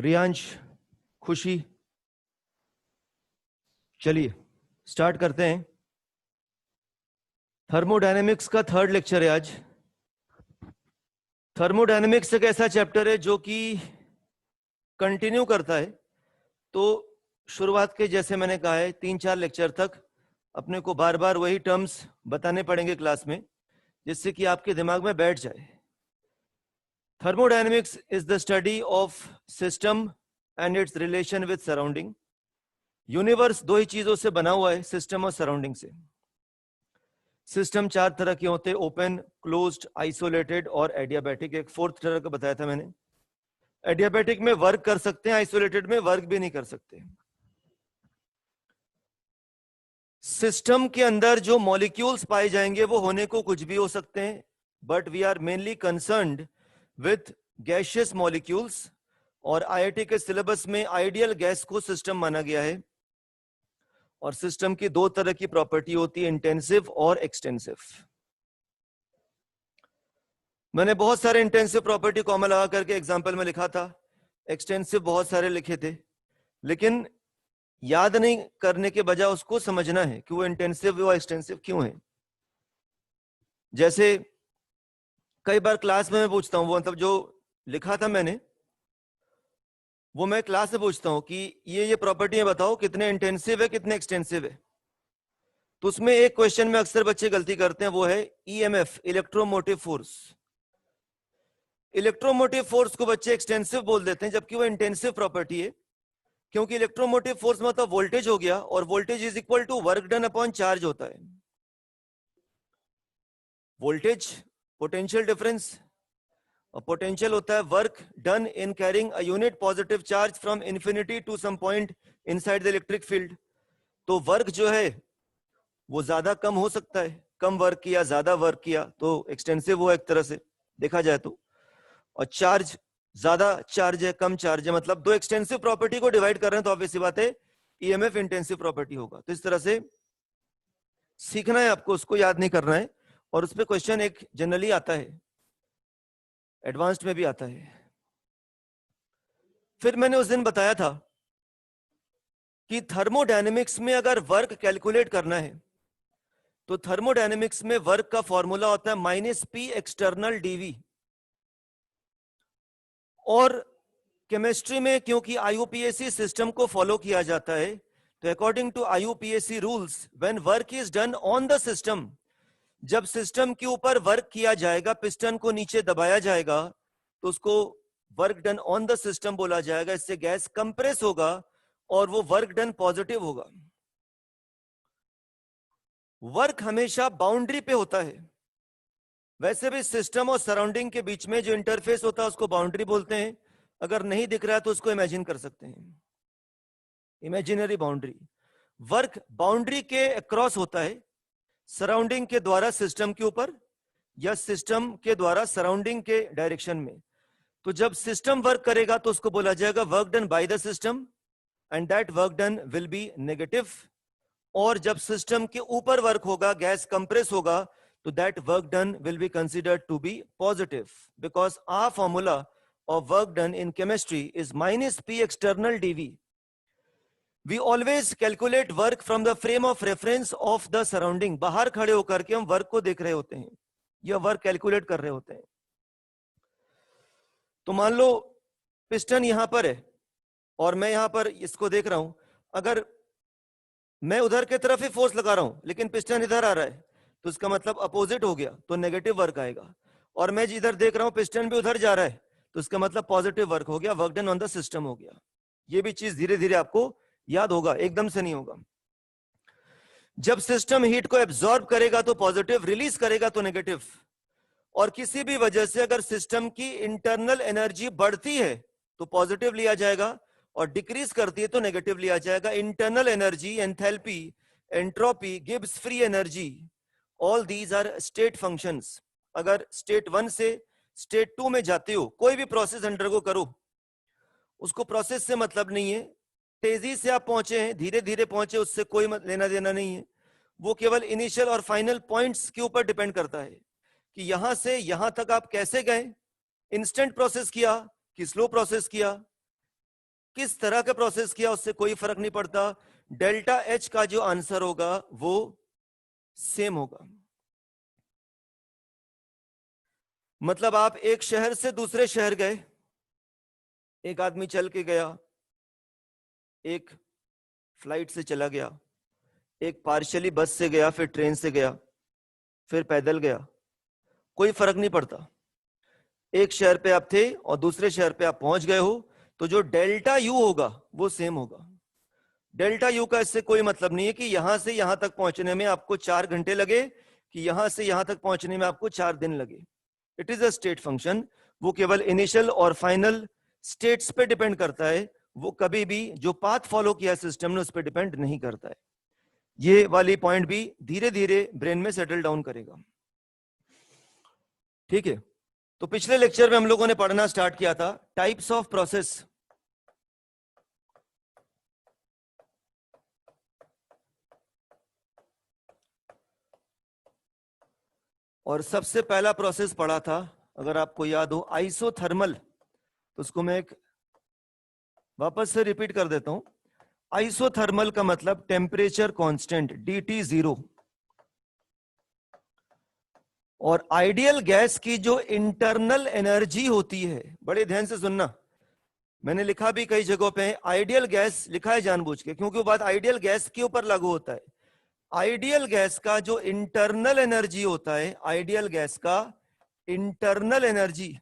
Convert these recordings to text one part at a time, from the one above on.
रियांश, खुशी, चलिए स्टार्ट करते हैं। थर्मोडायनेमिक्स का थर्ड लेक्चर है आज। थर्मोडायनेमिक्स एक ऐसा चैप्टर है जो कि कंटिन्यू करता है। तो शुरुआत के जैसे मैंने कहा है 3-4 लेक्चर तक अपने को बार बार वही टर्म्स बताने पड़ेंगे क्लास में, जिससे कि आपके दिमाग में बैठ जाए। Thermodynamics is the study of system and it's relation with surrounding. Universe दो ही चीजों से बना हुआ है, सिस्टम और सराउंडिंग से। सिस्टम 4 तरह के होते हैं, ओपन, क्लोज्ड, आइसोलेटेड और एडियाबैटिक। एक फोर्थ तरह का बताया था मैंने। एडियाबैटिक में वर्क कर सकते हैं, आइसोलेटेड में वर्क भी नहीं कर सकते। सिस्टम के अंदर जो मॉलिक्यूल्स पाए जाएंगे वो होने को कुछ भी हो सकते हैं, but we are mainly concerned with gaseous molecules. और आईआईटी के सिलेबस में आइडियल गैस को सिस्टम माना गया है। और सिस्टम की दो तरह की प्रॉपर्टी होती है, इंटेंसिव और एक्सटेंसिव। मैंने बहुत सारे इंटेंसिव प्रॉपर्टी कॉमा लगा करके एग्जांपल में लिखा था, एक्सटेंसिव बहुत सारे लिखे थे, लेकिन याद नहीं करने के बजाय उसको समझना है कि वो इंटेंसिव व एक्सटेंसिव क्यों है। जैसे कई बार क्लास में मैं पूछता हूँ, वो मतलब जो लिखा था मैंने वो मैं क्लास में पूछता हूँ कि ये प्रॉपर्टी बताओ, कितने इंटेंसिव है कितने एक्सटेंसिव है। तो उसमें एक क्वेश्चन में अक्सर बच्चे गलती करते हैं, वो है EMF, electromotive force. Electromotive force को बच्चे एक्सटेंसिव बोल देते हैं, जबकि वो इंटेंसिव प्रॉपर्टी है। क्योंकि इलेक्ट्रोमोटिव फोर्स मतलब वोल्टेज हो गया, और voltage is equal to work done upon charge होता है। वोल्टेज पोटेंशियल डिफरेंस, और पोटेंशियल होता है work done in carrying a unit positive charge from infinity to some point inside the electric field. तो वर्क जो है वो ज्यादा कम हो सकता है, कम वर्क किया ज्यादा वर्क किया तो एक्सटेंसिव हुआ एक तरह से देखा जाए तो। और चार्ज, ज्यादा चार्ज है कम चार्ज है, मतलब दो एक्सटेंसिव प्रॉपर्टी को डिवाइड कर रहे हैं तो ऑब्वियस सी बात है ईएमएफ इंटेंसिव प्रॉपर्टी होगा। तो इस तरह से सीखना है आपको, उसको याद नहीं करना है। और उस पर क्वेश्चन एक जनरली आता है, एडवांस्ड में भी आता है। फिर मैंने उस दिन बताया था कि थर्मोडायनेमिक्स में अगर वर्क कैलकुलेट करना है तो थर्मोडायनेमिक्स में वर्क का फॉर्मूला होता है -P एक्सटर्नल डीवी। और केमिस्ट्री में क्योंकि आईयूपीएसी सिस्टम को फॉलो किया जाता है, तो according to IUPAC rules when work is done on the system, जब सिस्टम के ऊपर वर्क किया जाएगा, पिस्टन को नीचे दबाया जाएगा, तो उसको work done on the system बोला जाएगा। इससे गैस कंप्रेस होगा और वो वर्क डन पॉजिटिव होगा। वर्क हमेशा बाउंड्री पे होता है। वैसे भी सिस्टम और सराउंडिंग के बीच में जो इंटरफेस होता है उसको बाउंड्री बोलते हैं। अगर नहीं दिख रहा है तो उसको इमेजिन कर सकते हैं, इमेजिनरी बाउंड्री। वर्क बाउंड्री के अक्रॉस होता है, सराउंडिंग के द्वारा सिस्टम के ऊपर या सिस्टम के द्वारा सराउंडिंग के डायरेक्शन में। तो जब सिस्टम वर्क करेगा तो उसको बोला जाएगा work done by the system, and that work done will be negative. और जब सिस्टम के ऊपर वर्क होगा, गैस कंप्रेस होगा, तो that work done will be considered to be positive, because our formula of work done in chemistry is -P external dV. We always calculate work from the frame of reference of the surrounding. बाहर खड़े होकर के हम work को देख रहे होते हैं या वर्क कैलकुलेट कर रहे होते हैं। तो मान लो पिस्टन यहां पर है और मैं यहां पर इसको देख रहा हूं। अगर मैं उधर की तरफ ही फोर्स लगा रहा हूं लेकिन पिस्टन इधर आ रहा है, तो इसका मतलब अपोजिट हो गया, तो नेगेटिव वर्क आएगा। और मैं जिधर देख रहा हूं पिस्टन भी उधर जा रहा है, तो इसका मतलब पॉजिटिव वर्क हो गया, work done on the system हो गया। ये भी चीज धीरे धीरे आपको याद होगा, एकदम से नहीं होगा। जब सिस्टम हीट को एब्जॉर्ब करेगा तो पॉजिटिव, रिलीज करेगा तो नेगेटिव। और किसी भी वजह से अगर सिस्टम की इंटरनल एनर्जी बढ़ती है तो पॉजिटिव लिया जाएगा, और डिक्रीज करती है तो नेगेटिव लिया जाएगा। Internal energy, enthalpy, entropy, Gibbs free energy, all these are state functions. अगर स्टेट 1 से स्टेट 2 में जाते हो, कोई भी प्रोसेस अंडरगो करो, उसको प्रोसेस से मतलब नहीं है। तेजी से आप पहुंचे हैं, धीरे धीरे पहुंचे, उससे कोई लेना देना नहीं है। वो केवल इनिशियल और फाइनल पॉइंट्स के ऊपर डिपेंड करता है कि यहां से यहां तक आप कैसे गए, इंस्टेंट प्रोसेस किया कि स्लो प्रोसेस किया, किस तरह का प्रोसेस किया उससे कोई फर्क नहीं पड़ता, डेल्टा एच का जो आंसर होगा वो सेम होगा। मतलब आप एक शहर से दूसरे शहर गए, एक आदमी चल के गया, एक फ्लाइट से चला गया, एक पार्शियली बस से गया, फिर ट्रेन से गया, फिर पैदल गया, कोई फर्क नहीं पड़ता। एक शहर पे आप थे और दूसरे शहर पे आप पहुंच गए हो, तो जो डेल्टा यू होगा वो सेम होगा। डेल्टा यू का इससे कोई मतलब नहीं है कि यहां से यहां तक पहुंचने में आपको 4 घंटे लगे कि यहां से यहां तक पहुंचने में आपको 4 दिन लगे। It is a state function, वो केवल इनिशियल और फाइनल स्टेट्स पे डिपेंड करता है, वो कभी भी जो पाथ फॉलो किया सिस्टम ने उस पर डिपेंड नहीं करता है। ये वाली पॉइंट भी धीरे धीरे ब्रेन में सेटल डाउन करेगा। ठीक है, तो पिछले लेक्चर में हम लोगों ने पढ़ना स्टार्ट किया था टाइप्स ऑफ प्रोसेस। और सबसे पहला प्रोसेस पढ़ा था, अगर आपको याद हो, आइसोथर्मल। तो उसको मैं एक वापस से रिपीट कर देता हूं। आइसोथर्मल का मतलब टेम्परेचर कांस्टेंट DT 0, और आइडियल गैस की जो इंटरनल एनर्जी होती है, बड़े ध्यान से सुनना, मैंने लिखा भी कई जगहों पे आइडियल गैस लिखा है जानबूझ के, क्योंकि वो बात आइडियल गैस के ऊपर लागू होता है। आइडियल गैस का जो इंटरनल एनर्जी होता है, आइडियल गैस का इंटरनल एनर्जी,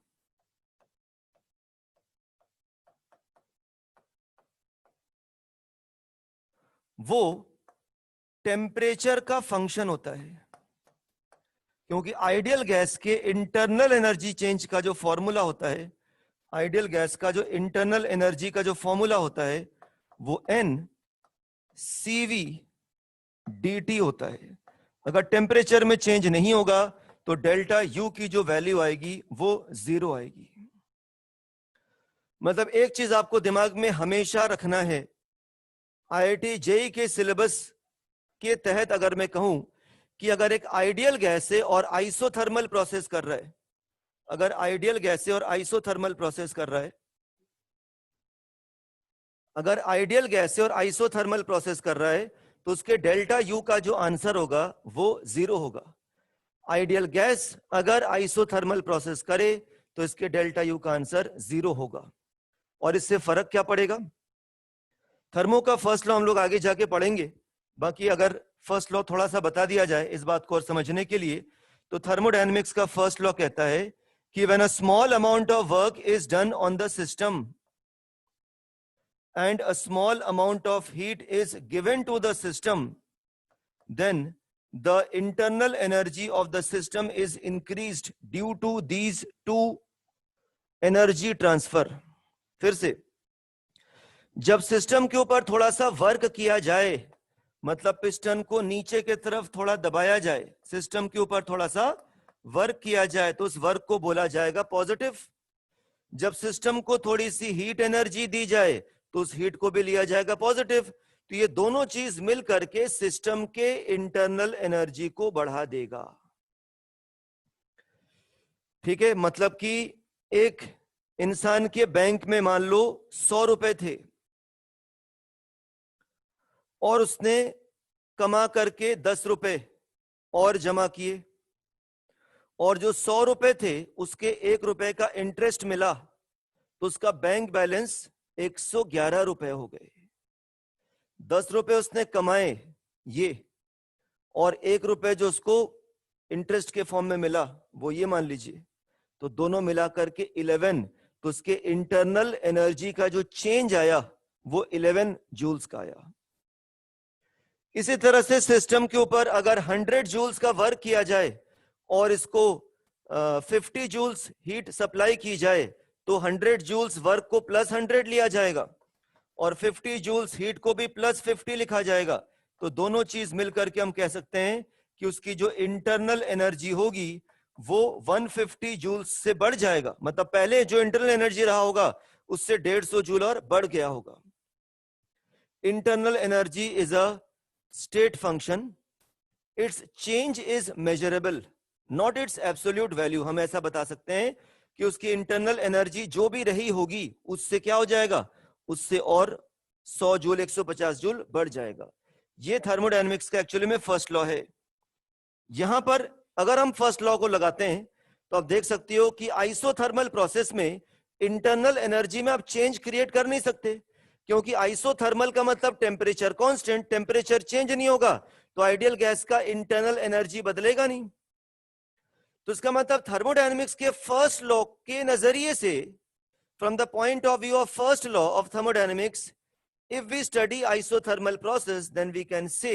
वो टेम्परेचर का फंक्शन होता है। क्योंकि आइडियल गैस के इंटरनल एनर्जी चेंज का जो फॉर्मूला होता है, आइडियल गैस का जो इंटरनल एनर्जी का जो फॉर्मूला होता है वो NCV/dt होता है। अगर टेम्परेचर में चेंज नहीं होगा तो डेल्टा यू की जो वैल्यू आएगी वो 0 आएगी। मतलब एक चीज आपको दिमाग में हमेशा रखना है, IIT JEE के सिलेबस के तहत अगर मैं कहूं कि अगर एक आइडियल गैस है और आइसोथर्मल प्रोसेस कर रहा है, अगर आइडियल गैस है और आइसोथर्मल प्रोसेस कर रहा है, अगर आइडियल गैस है और आइसोथर्मल प्रोसेस कर रहा है, तो उसके डेल्टा यू का जो आंसर होगा वो 0 होगा। आइडियल गैस अगर आइसोथर्मल प्रोसेस करे तो इसके डेल्टा यू का आंसर 0 होगा। और इससे फर्क क्या पड़ेगा? थर्मो का फर्स्ट लॉ हम लोग आगे जाके पढ़ेंगे, बाकी अगर फर्स्ट लॉ थोड़ा सा बता दिया जाए इस बात को और समझने के लिए, तो थर्मोडायनेमिक्स का फर्स्ट लॉ कहता है कि when a small amount of work is done on the system and a small amount of heat is given to the system, then the internal energy of the system is increased due to these two energy transfer। फिर से, जब system के ऊपर थोड़ा सा work किया जाए, मतलब पिस्टन को नीचे की तरफ थोड़ा दबाया जाए, सिस्टम के ऊपर थोड़ा सा वर्क किया जाए, तो उस वर्क को बोला जाएगा पॉजिटिव। जब सिस्टम को थोड़ी सी हीट एनर्जी दी जाए तो उस हीट को भी लिया जाएगा पॉजिटिव। तो ये दोनों चीज मिल करके सिस्टम के इंटरनल एनर्जी को बढ़ा देगा। ठीक है, मतलब कि एक इंसान के बैंक में मान लो 100 रुपए थे और उसने कमा करके 10 रुपए और जमा किए, और जो 100 रुपए थे उसके 1 रुपए का इंटरेस्ट मिला, तो उसका बैंक बैलेंस 111 रुपए हो गए। 10 रुपए उसने कमाए ये, और 1 रुपए जो उसको इंटरेस्ट के फॉर्म में मिला वो ये मान लीजिए, तो दोनों मिलाकर के 11। तो उसके इंटरनल एनर्जी का जो चेंज आया वो 11 जूल्स का आया। इसी तरह से सिस्टम के ऊपर अगर 100 जूल्स का वर्क किया जाए और इसको 50 जूल्स हीट सप्लाई की जाए, तो 100 जूल्स वर्क को प्लस 100 लिया जाएगा और 50 जूल्स हीट को भी प्लस 50 लिखा जाएगा। तो दोनों चीज मिलकर के हम कह सकते हैं कि उसकी जो इंटरनल एनर्जी होगी वो 150 जूल्स से बढ़ जाएगा। मतलब पहले जो इंटरनल एनर्जी रहा होगा उससे 150 जूल और बढ़ गया होगा। Internal energy is a state function, it's change is measurable, not it's absolute value. हम ऐसा बता सकते हैं कि उसकी इंटरनल एनर्जी जो भी रही होगी उससे क्या हो जाएगा, उससे और 100 जूल 150 जूल बढ़ जाएगा। ये थर्मोडायनेमिक्स का एक्चुअली में फर्स्ट लॉ है। यहां पर अगर हम फर्स्ट लॉ को लगाते हैं तो आप देख सकते हो कि आइसोथर्मल प्रोसेस में इंटरनल एनर्जी में आप चेंज क्रिएट कर नहीं सकते, क्योंकि आइसोथर्मल का मतलब टेम्परेचर कांस्टेंट, टेम्परेचर चेंज नहीं होगा, तो आइडियल गैस का इंटरनल एनर्जी बदलेगा नहीं। तो इसका मतलब थर्मोडायनेमिक्स के फर्स्ट लॉ के नजरिए से, from the point of view of first law of thermodynamics, if we study isothermal process, then we can say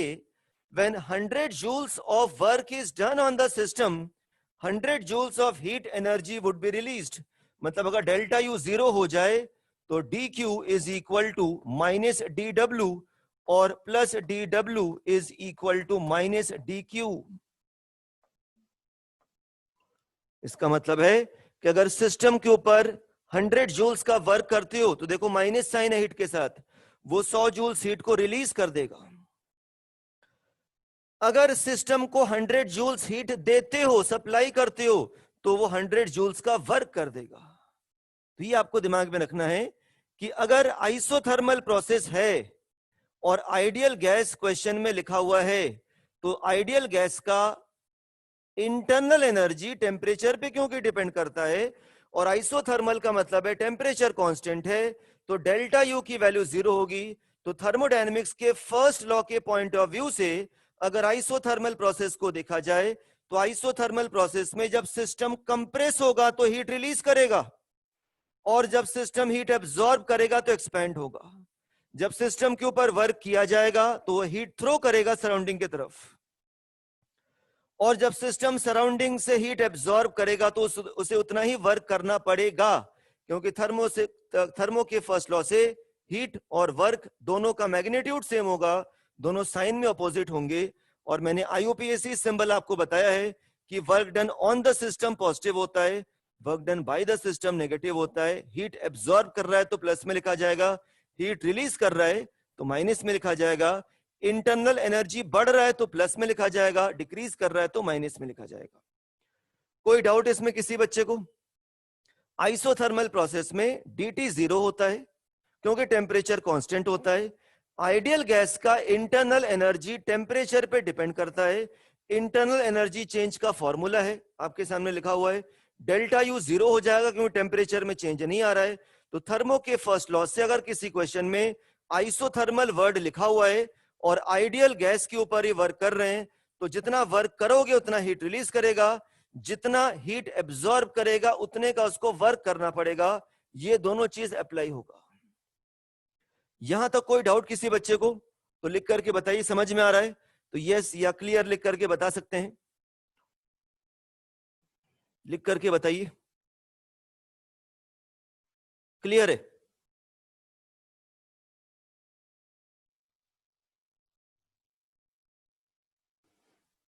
when 100 joules of work is done on the system, 100 joules of heat energy would be released. मतलब अगर delta U 0 हो जाए तो dq is equal to minus dw और plus dw is equal to minus dq. इसका मतलब है कि अगर सिस्टम के ऊपर 100 जूल्स का वर्क करते हो तो देखो माइनस साइन है हीट के साथ, वो 100 जूल्स हीट को रिलीज कर देगा। अगर सिस्टम को 100 जूल्स हीट देते हो, सप्लाई करते हो, तो वो 100 जूल्स का वर्क कर देगा। तो ये आपको दिमाग में रखना है कि अगर आइसोथर्मल प्रोसेस है और आइडियल गैस क्वेश्चन में लिखा हुआ है, तो आइडियल गैस का इंटरनल एनर्जी टेम्परेचर पे क्योंकि डिपेंड करता है, और आइसोथर्मल का मतलब है टेम्परेचर कांस्टेंट है, तो डेल्टा यू की वैल्यू 0 होगी। तो थर्मोडायनेमिक्स के फर्स्ट लॉ के पॉइंट ऑफ व्यू से अगर आइसोथर्मल प्रोसेस को देखा जाए तो आइसोथर्मल प्रोसेस में जब सिस्टम कंप्रेस होगा तो हीट रिलीज करेगा, और जब सिस्टम हीट एब्जॉर्ब करेगा तो एक्सपैंड होगा। जब सिस्टम के ऊपर वर्क किया जाएगा तो वो हीट थ्रो करेगा सराउंडिंग की तरफ, और जब सिस्टम सराउंडिंग से हीट एब्जॉर्ब करेगा तो उसे उतना ही वर्क करना पड़ेगा, क्योंकि थर्मो के फर्स्ट लॉ से हीट और वर्क दोनों का मैग्नीट्यूड सेम होगा, दोनों साइन में अपोजिट होंगे। और मैंने आईयूपीएसी सिंबल आपको बताया है कि work done on the system positive होता है, work done by the system negative होता है। हीट एब्जॉर्ब कर रहा है तो प्लस में लिखा जाएगा, हीट रिलीज कर रहा है तो माइनस में लिखा जाएगा, इंटरनल एनर्जी बढ़ रहा है तो प्लस में लिखा जाएगा, डिक्रीज कर रहा है तो माइनस में लिखा जाएगा। कोई डाउट इसमें किसी बच्चे को? आइसोथर्मल प्रोसेस में dt 0 होता है क्योंकि टेम्परेचर कांस्टेंट होता है। आइडियल गैस का इंटरनल एनर्जी टेम्परेचर पे डिपेंड करता है। इंटरनल एनर्जी चेंज का फॉर्मूला है आपके सामने लिखा हुआ है, डेल्टा यू 0 हो जाएगा क्योंकि टेम्परेचर में चेंज नहीं आ रहा है। तो थर्मो के फर्स्ट लॉ से अगर किसी क्वेश्चन में आइसोथर्मल वर्ड लिखा हुआ है और आइडियल गैस के ऊपर ही वर्क कर रहे हैं, तो जितना वर्क करोगे उतना हीट रिलीज करेगा, जितना हीट एब्जॉर्ब करेगा उतने का उसको वर्क करना पड़ेगा। ये दोनों चीज अप्लाई होगा। यहां तक कोई डाउट किसी बच्चे को? तो लिख करके बताइए, समझ में आ रहा है तो यस या क्लियर लिख करके बता सकते हैं, लिख करके बताइए क्लियर है।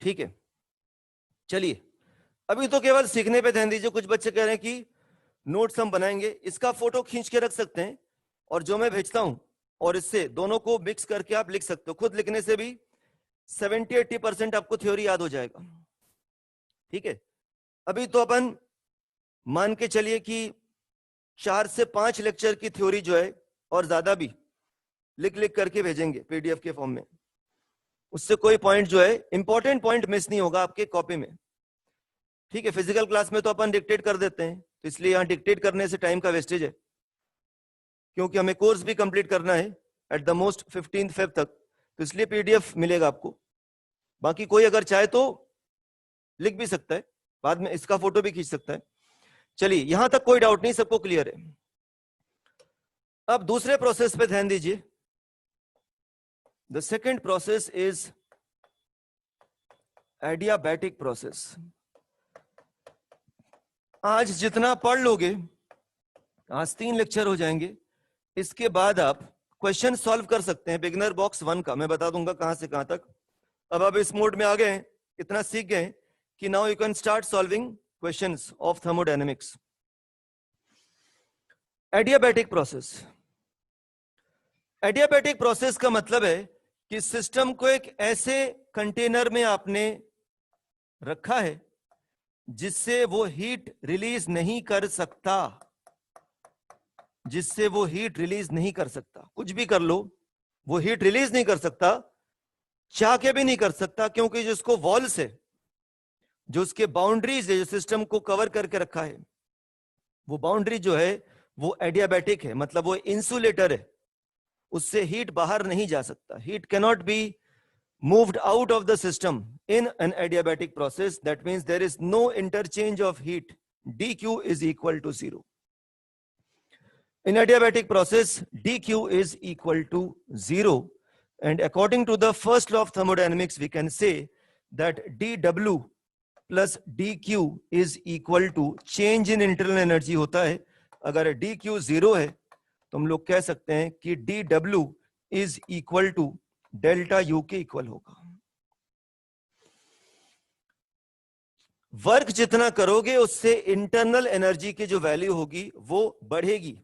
ठीक है, चलिए अभी तो केवल सीखने पे ध्यान दीजिए। कुछ बच्चे कह रहे हैं कि नोट्स हम बनाएंगे, इसका फोटो खींच के रख सकते हैं और जो मैं भेजता हूं और इससे दोनों को मिक्स करके आप लिख सकते हो। खुद लिखने से भी 70-80% आपको थ्योरी याद हो जाएगा। ठीक है, अभी तो अपन मान के चलिए कि 4 से 5 लेक्चर की थ्योरी जो है और ज्यादा भी लिख लिख करके भेजेंगे पीडीएफ के फॉर्म में। उससे कोई पॉइंट जो है इंपॉर्टेंट पॉइंट मिस नहीं होगा आपके कॉपी में। ठीक है, फिजिकल क्लास में तो अपन डिक्टेट कर देते हैं, तो इसलिए यहाँ डिक्टेट करने से टाइम का वेस्टेज है, क्योंकि हमें कोर्स भी कंप्लीट करना है एट द मोस्ट 15 फेब तक, तो इसलिए पीडीएफ मिलेगा आपको। बाकी कोई अगर चाहे तो लिख भी सकता है, बाद में इसका फोटो भी खींच सकता है। चलिए यहां तक कोई डाउट नहीं, सबको क्लियर है। अब दूसरे प्रोसेस पे ध्यान दीजिए। The second process is adiabatic process. आज जितना पढ़ लोगे, आज 3 लेक्चर हो जाएंगे, इसके बाद आप क्वेश्चन सॉल्व कर सकते हैं। बिगिनर बॉक्स 1 का मैं बता दूंगा कहां से कहां तक। अब आप इस मोड में आ गए हैं, इतना सीख गए कि now you can start solving questions of thermodynamics. Adiabatic process. Adiabatic process का मतलब है कि सिस्टम को एक ऐसे कंटेनर में आपने रखा है जिससे वो हीट रिलीज नहीं कर सकता। जिससे वो हीट रिलीज नहीं कर सकता। कुछ भी कर लो, वो हीट रिलीज नहीं कर सकता, चाह के भी नहीं कर सकता, क्योंकि जिसको वॉल्स है, जो उसके बाउंड्रीज है, जो सिस्टम को कवर करके रखा है, वो बाउंड्री जो है वो एडियाबैटिक है, मतलब वो इंसुलेटर है, उससे हीट बाहर नहीं जा सकता। Heat cannot be moved out of the system in an adiabatic process. That means there is no interchange of heat. dq is equal to 0. In adiabatic process, dq is equal to 0, and according to the first law of thermodynamics we can say that dw plus dq is equal to change in internal energy होता है। अगर dq 0 है तो हम लोग कह सकते हैं कि dw is equal to delta U के इक्वल होगा। वर्क जितना करोगे उससे इंटरनल एनर्जी की जो वैल्यू होगी वो बढ़ेगी।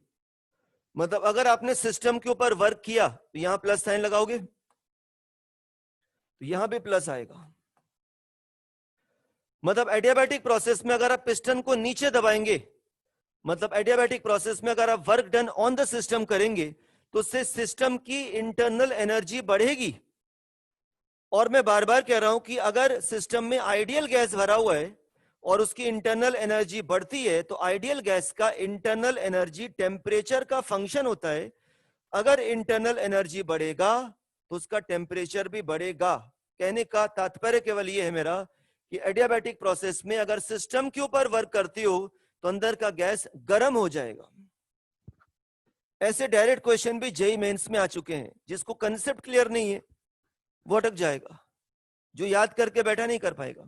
मतलब अगर आपने सिस्टम के ऊपर वर्क किया तो यहां प्लस साइन लगाओगे तो यहां भी प्लस आएगा। मतलब एडियाबैटिक प्रोसेस में अगर आप पिस्टन को नीचे दबाएंगे, मतलब एडियाबैटिक प्रोसेस में अगर आप work done on the system करेंगे तो उससे सिस्टम की इंटरनल एनर्जी बढ़ेगी। और मैं बार बार कह रहा हूं कि अगर सिस्टम में आइडियल गैस भरा हुआ है और उसकी इंटरनल एनर्जी बढ़ती है तो आइडियल गैस का इंटरनल एनर्जी टेम्परेचर का फंक्शन होता है। अगर इंटरनल एनर्जी बढ़ेगा तो उसका टेम्परेचर भी बढ़ेगा। कहने का तात्पर्य केवल ये है मेरा कि एडियाबैटिक प्रोसेस में अगर सिस्टम के ऊपर वर्क करती हो तो अंदर का गैस गर्म हो जाएगा। ऐसे डायरेक्ट क्वेश्चन भी जेईई मेंस में आ चुके हैं। जिसको कंसेप्ट क्लियर नहीं है वो अटक जाएगा, जो याद करके बैठा नहीं कर पाएगा।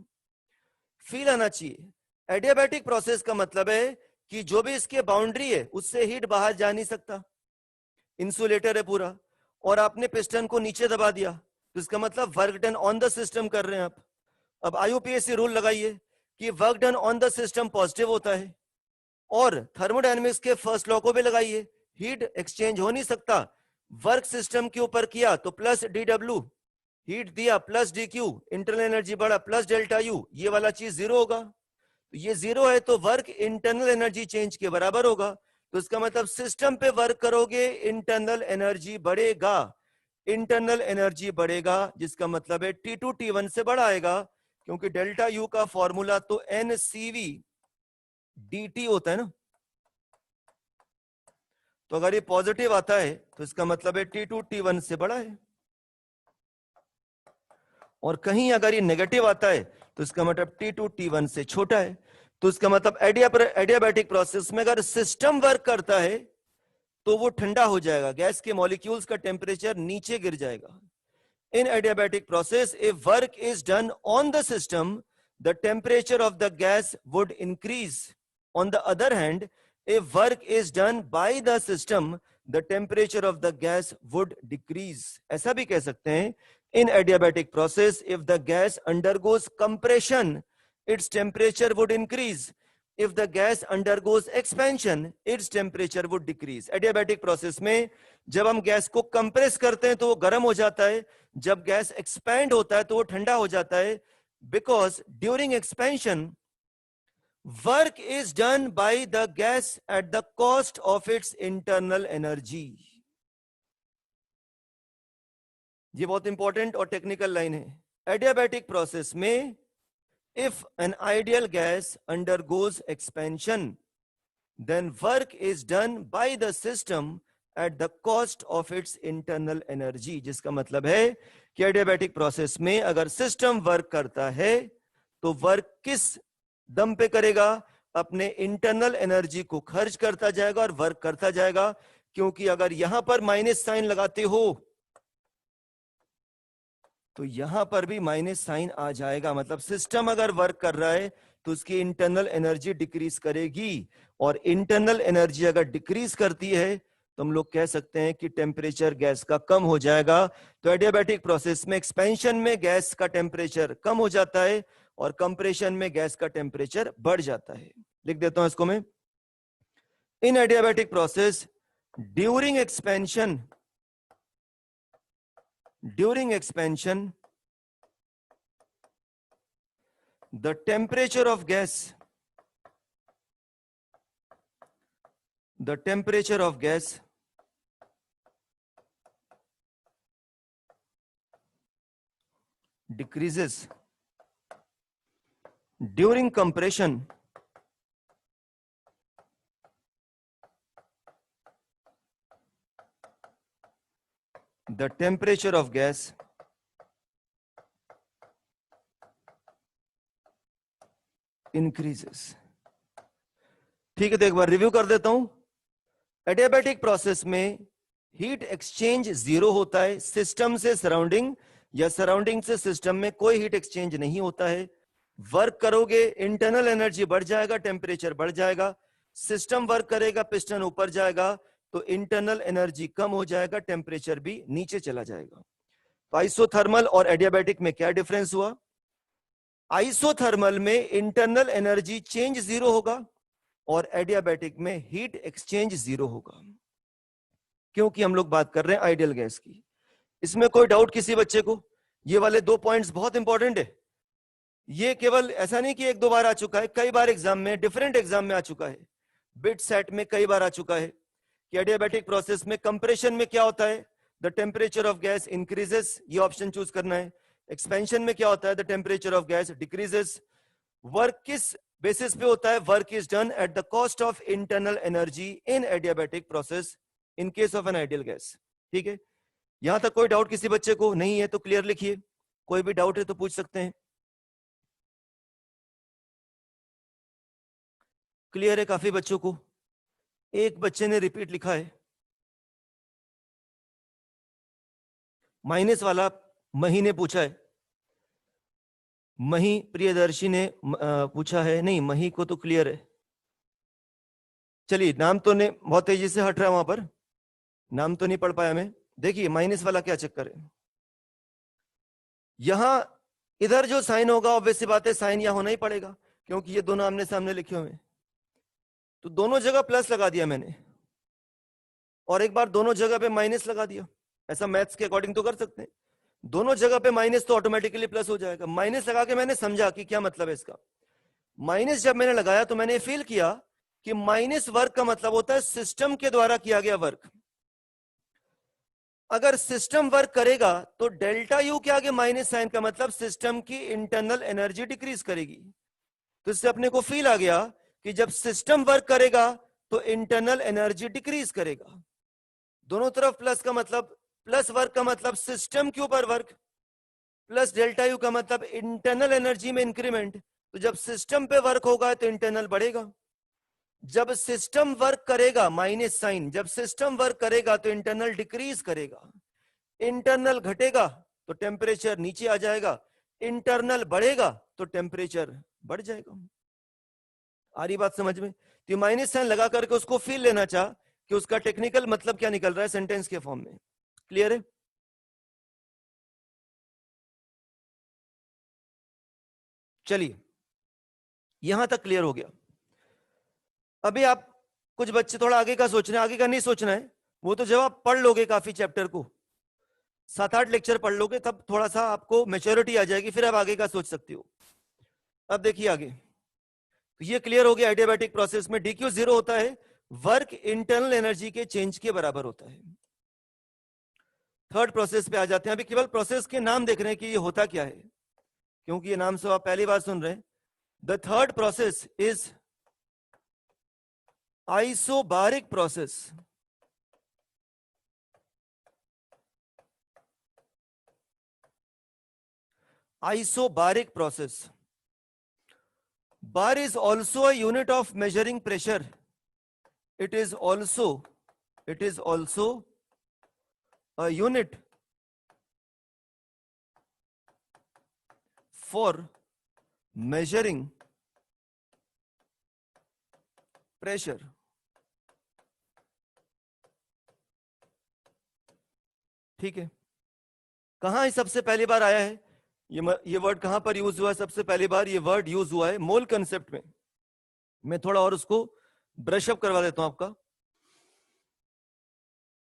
फील आना चाहिए। एडियाबैटिक प्रोसेस का मतलब है कि जो भी इसके बाउंड्री है उससे हीट बाहर जा नहीं सकता, इंसुलेटर है पूरा, और आपने पिस्टन को नीचे दबा दिया तो इसका मतलब work done on the system कर रहे हैं आप। अब आईयूपीएसी रूल लगाइए कि work done on the system positive होता है, और थर्मोडायनेमिक्स के फर्स्ट लॉ को भी लगाइए, हीट एक्सचेंज हो नहीं सकता। वर्क सिस्टम के ऊपर किया तो प्लस डीडब्ल्यू, हीट दिया plus D Q, internal energy बढ़ा प्लस डेल्टा यू, ये वाला चीज जीरो होगा। तो ये जीरो है तो वर्क इंटरनल एनर्जी चेंज के बराबर होगा। तो इसका मतलब सिस्टम पे वर्क करोगे इंटरनल एनर्जी बढ़ेगा, इंटरनल एनर्जी बढ़ेगा, जिसका मतलब है T2 T1 से बड़ा आएगा, क्योंकि डेल्टा यू का फॉर्मूला तो NCV dt होता है ना। तो अगर ये पॉजिटिव आता है तो इसका मतलब है T2 T1 से बड़ा है, और कहीं अगर ये नेगेटिव आता है तो इसका मतलब T2 T1 से छोटा है। तो इसका मतलब एडियाबैटिक प्रोसेस में अगर सिस्टम वर्क करता है तो वो ठंडा हो जाएगा, गैस के मॉलिक्यूल्स का टेम्परेचर नीचे गिर जाएगा। In adiabatic process if work is done on the system the temperature of the gas would increase. On the other hand if work is done by the system the temperature of the gas would decrease. ऐसा भी कह सकते हैं, in adiabatic process if the gas undergoes compression its temperature would increase, if the gas undergoes expansion its temperature would decrease। adiabatic process में जब हम gas को compress करते हैं तो वो गर्म हो जाता है, जब गैस एक्सपैंड होता है तो वो ठंडा हो जाता है, because during expansion work is done by the gas at the cost of its internal energy। ये बहुत इंपॉर्टेंट और टेक्निकल लाइन है। एडियाबैटिक प्रोसेस में if an ideal gas undergoes expansion then work is done by the system at the cost of its internal energy. जिसका मतलब है कि adiabatic process में अगर सिस्टम वर्क करता है तो वर्क किस दम पे करेगा, अपने इंटरनल एनर्जी को खर्च करता जाएगा और वर्क करता जाएगा। क्योंकि अगर यहां पर माइनस साइन लगाते हो तो यहां पर भी माइनस साइन आ जाएगा, मतलब सिस्टम अगर वर्क कर रहा है तो उसकी इंटरनल एनर्जी डिक्रीज करेगी, और इंटरनल एनर्जी अगर डिक्रीज करती है तो हम लोग कह सकते हैं कि टेम्परेचर गैस का कम हो जाएगा। तो एडियाबैटिक प्रोसेस में एक्सपेंशन में गैस का टेम्परेचर कम हो जाता है और कंप्रेशन में गैस का टेम्परेचर बढ़ जाता है। लिख देता हूं इसको मैं, in adiabatic process during expansion the temperature of gas the temperature of gas decreases during compression the temperature of gas increases. ठीक है, तो एक बार रिव्यू कर देता हूं. एडियाबैटिक प्रोसेस में हीट एक्सचेंज जीरो होता है. सिस्टम से सराउंडिंग या सराउंडिंग से सिस्टम में कोई हीट एक्सचेंज नहीं होता है. वर्क करोगे, इंटरनल एनर्जी बढ़ जाएगा, टेम्परेचर बढ़ जाएगा. सिस्टम वर्क करेगा, पिस्टन ऊपर जाएगा, तो इंटरनल एनर्जी कम हो जाएगा, टेम्परेचर भी नीचे चला जाएगा. तो आइसोथर्मल और एडियाबैटिक में क्या डिफरेंस हुआ? आइसोथर्मल में इंटरनल एनर्जी चेंज जीरो होगा और एडियाबैटिक में हीट एक्सचेंज जीरो होगा, क्योंकि हम लोग बात कर रहे हैं आइडियल गैस की. इसमें कोई डाउट किसी बच्चे को? ये वाले 2 पॉइंट्स बहुत इंपॉर्टेंट है. ये केवल ऐसा नहीं कि एक दो बार आ चुका है, कई बार एग्जाम में, डिफरेंट एग्जाम में आ चुका है. बिट सेट में कई बार आ चुका है कि एडियाबैटिक प्रोसेस में कंप्रेशन में क्या होता है? The temperature of gas increases, ये ऑप्शन चूज करना है. एक्सपेंशन में क्या होता है? The temperature of gas decreases. Work किस बेसिस पे होता है? Work is done at the cost of internal energy in adiabatic process in case of N ideal gas. ठीक है, यहां तक कोई डाउट किसी बच्चे को नहीं है तो क्लियर लिखिए. कोई भी डाउट है तो पूछ सकते हैं. क्लियर है काफी बच्चों को? एक बच्चे ने रिपीट लिखा है, माइनस वाला मही ने पूछा है. मही प्रियदर्शी ने पूछा है. नहीं, मही को तो क्लियर है. चलिए, नाम तो ने बहुत तेजी से हट रहा है, वहां पर नाम तो नहीं पढ़ पाया मैं. देखिए माइनस वाला क्या चक्कर है. यहां इधर जो साइन होगा, ऑब्वियस सी बात है, साइन यहां होना ही पड़ेगा, क्योंकि ये दोनों आमने सामने लिखे हुए हैं. तो दोनों जगह प्लस लगा दिया मैंने, और एक बार दोनों जगह पे माइनस लगा दिया. ऐसा मैथ्स के अकॉर्डिंग तो कर सकते हैं. दोनों जगह पे माइनस तो ऑटोमेटिकली प्लस हो जाएगा. माइनस लगा के मैंने समझा कि क्या मतलब है इसका. माइनस जब मैंने लगाया तो मैंने फील किया कि माइनस वर्क का मतलब होता है सिस्टम के द्वारा किया गया वर्क. अगर सिस्टम वर्क करेगा तो डेल्टा यू के आगे माइनस साइन का मतलब सिस्टम की इंटरनल एनर्जी डिक्रीज करेगी. तो इससे अपने को फील आ गया कि जब सिस्टम वर्क करेगा तो इंटरनल एनर्जी डिक्रीज करेगा. दोनों तरफ प्लस का मतलब, प्लस वर्क का मतलब सिस्टम के ऊपर वर्क, प्लस डेल्टा यू का मतलब इंटरनल एनर्जी में इंक्रीमेंट. तो जब सिस्टम पे वर्क होगा तो इंटरनल बढ़ेगा. जब सिस्टम वर्क करेगा, माइनस साइन, जब सिस्टम वर्क करेगा तो इंटरनल डिक्रीज करेगा. इंटरनल घटेगा तो टेम्परेचर नीचे आ जाएगा. इंटरनल बढ़ेगा तो टेम्परेचर बढ़ जाएगा. आ रही बात समझ में? तो माइनस साइन लगा करके उसको फील लेना चाह कि उसका टेक्निकल मतलब क्या निकल रहा है सेंटेंस के फॉर्म में. क्लियर है? चलिए, यहां तक क्लियर हो गया. अभी आप कुछ बच्चे थोड़ा आगे का सोच रहे हैं. आगे का नहीं सोचना है, वो तो जब आप पढ़ लोगे काफी चैप्टर को, 7-8 लेक्चर पढ़ लोगे, तब थोड़ा सा आपको मेच्योरिटी आ जाएगी, फिर आप आगे का सोच सकते हो. अब देखिए आगे. तो ये क्लियर हो गया, एडियाबैटिक प्रोसेस में डीक्यू जीरो होता है, वर्क इंटरनल एनर्जी के चेंज के बराबर होता है. थर्ड प्रोसेस पे आ जाते हैं. अभी केवल प्रोसेस के नाम देख रहे हैं कि ये होता क्या है, क्योंकि ये नाम से आप पहली बार सुन रहे हैं. The third process is isobaric process. Isobaric process. Bar is also a unit of measuring pressure. It is also a unit for measuring pressure. ठीक है, कहां सबसे पहली बार आया है ये वर्ड? कहां पर यूज हुआ है सबसे पहली बार? ये वर्ड यूज हुआ है मोल कंसेप्ट में. मैं थोड़ा और उसको ब्रश अप करवा देता हूं आपका,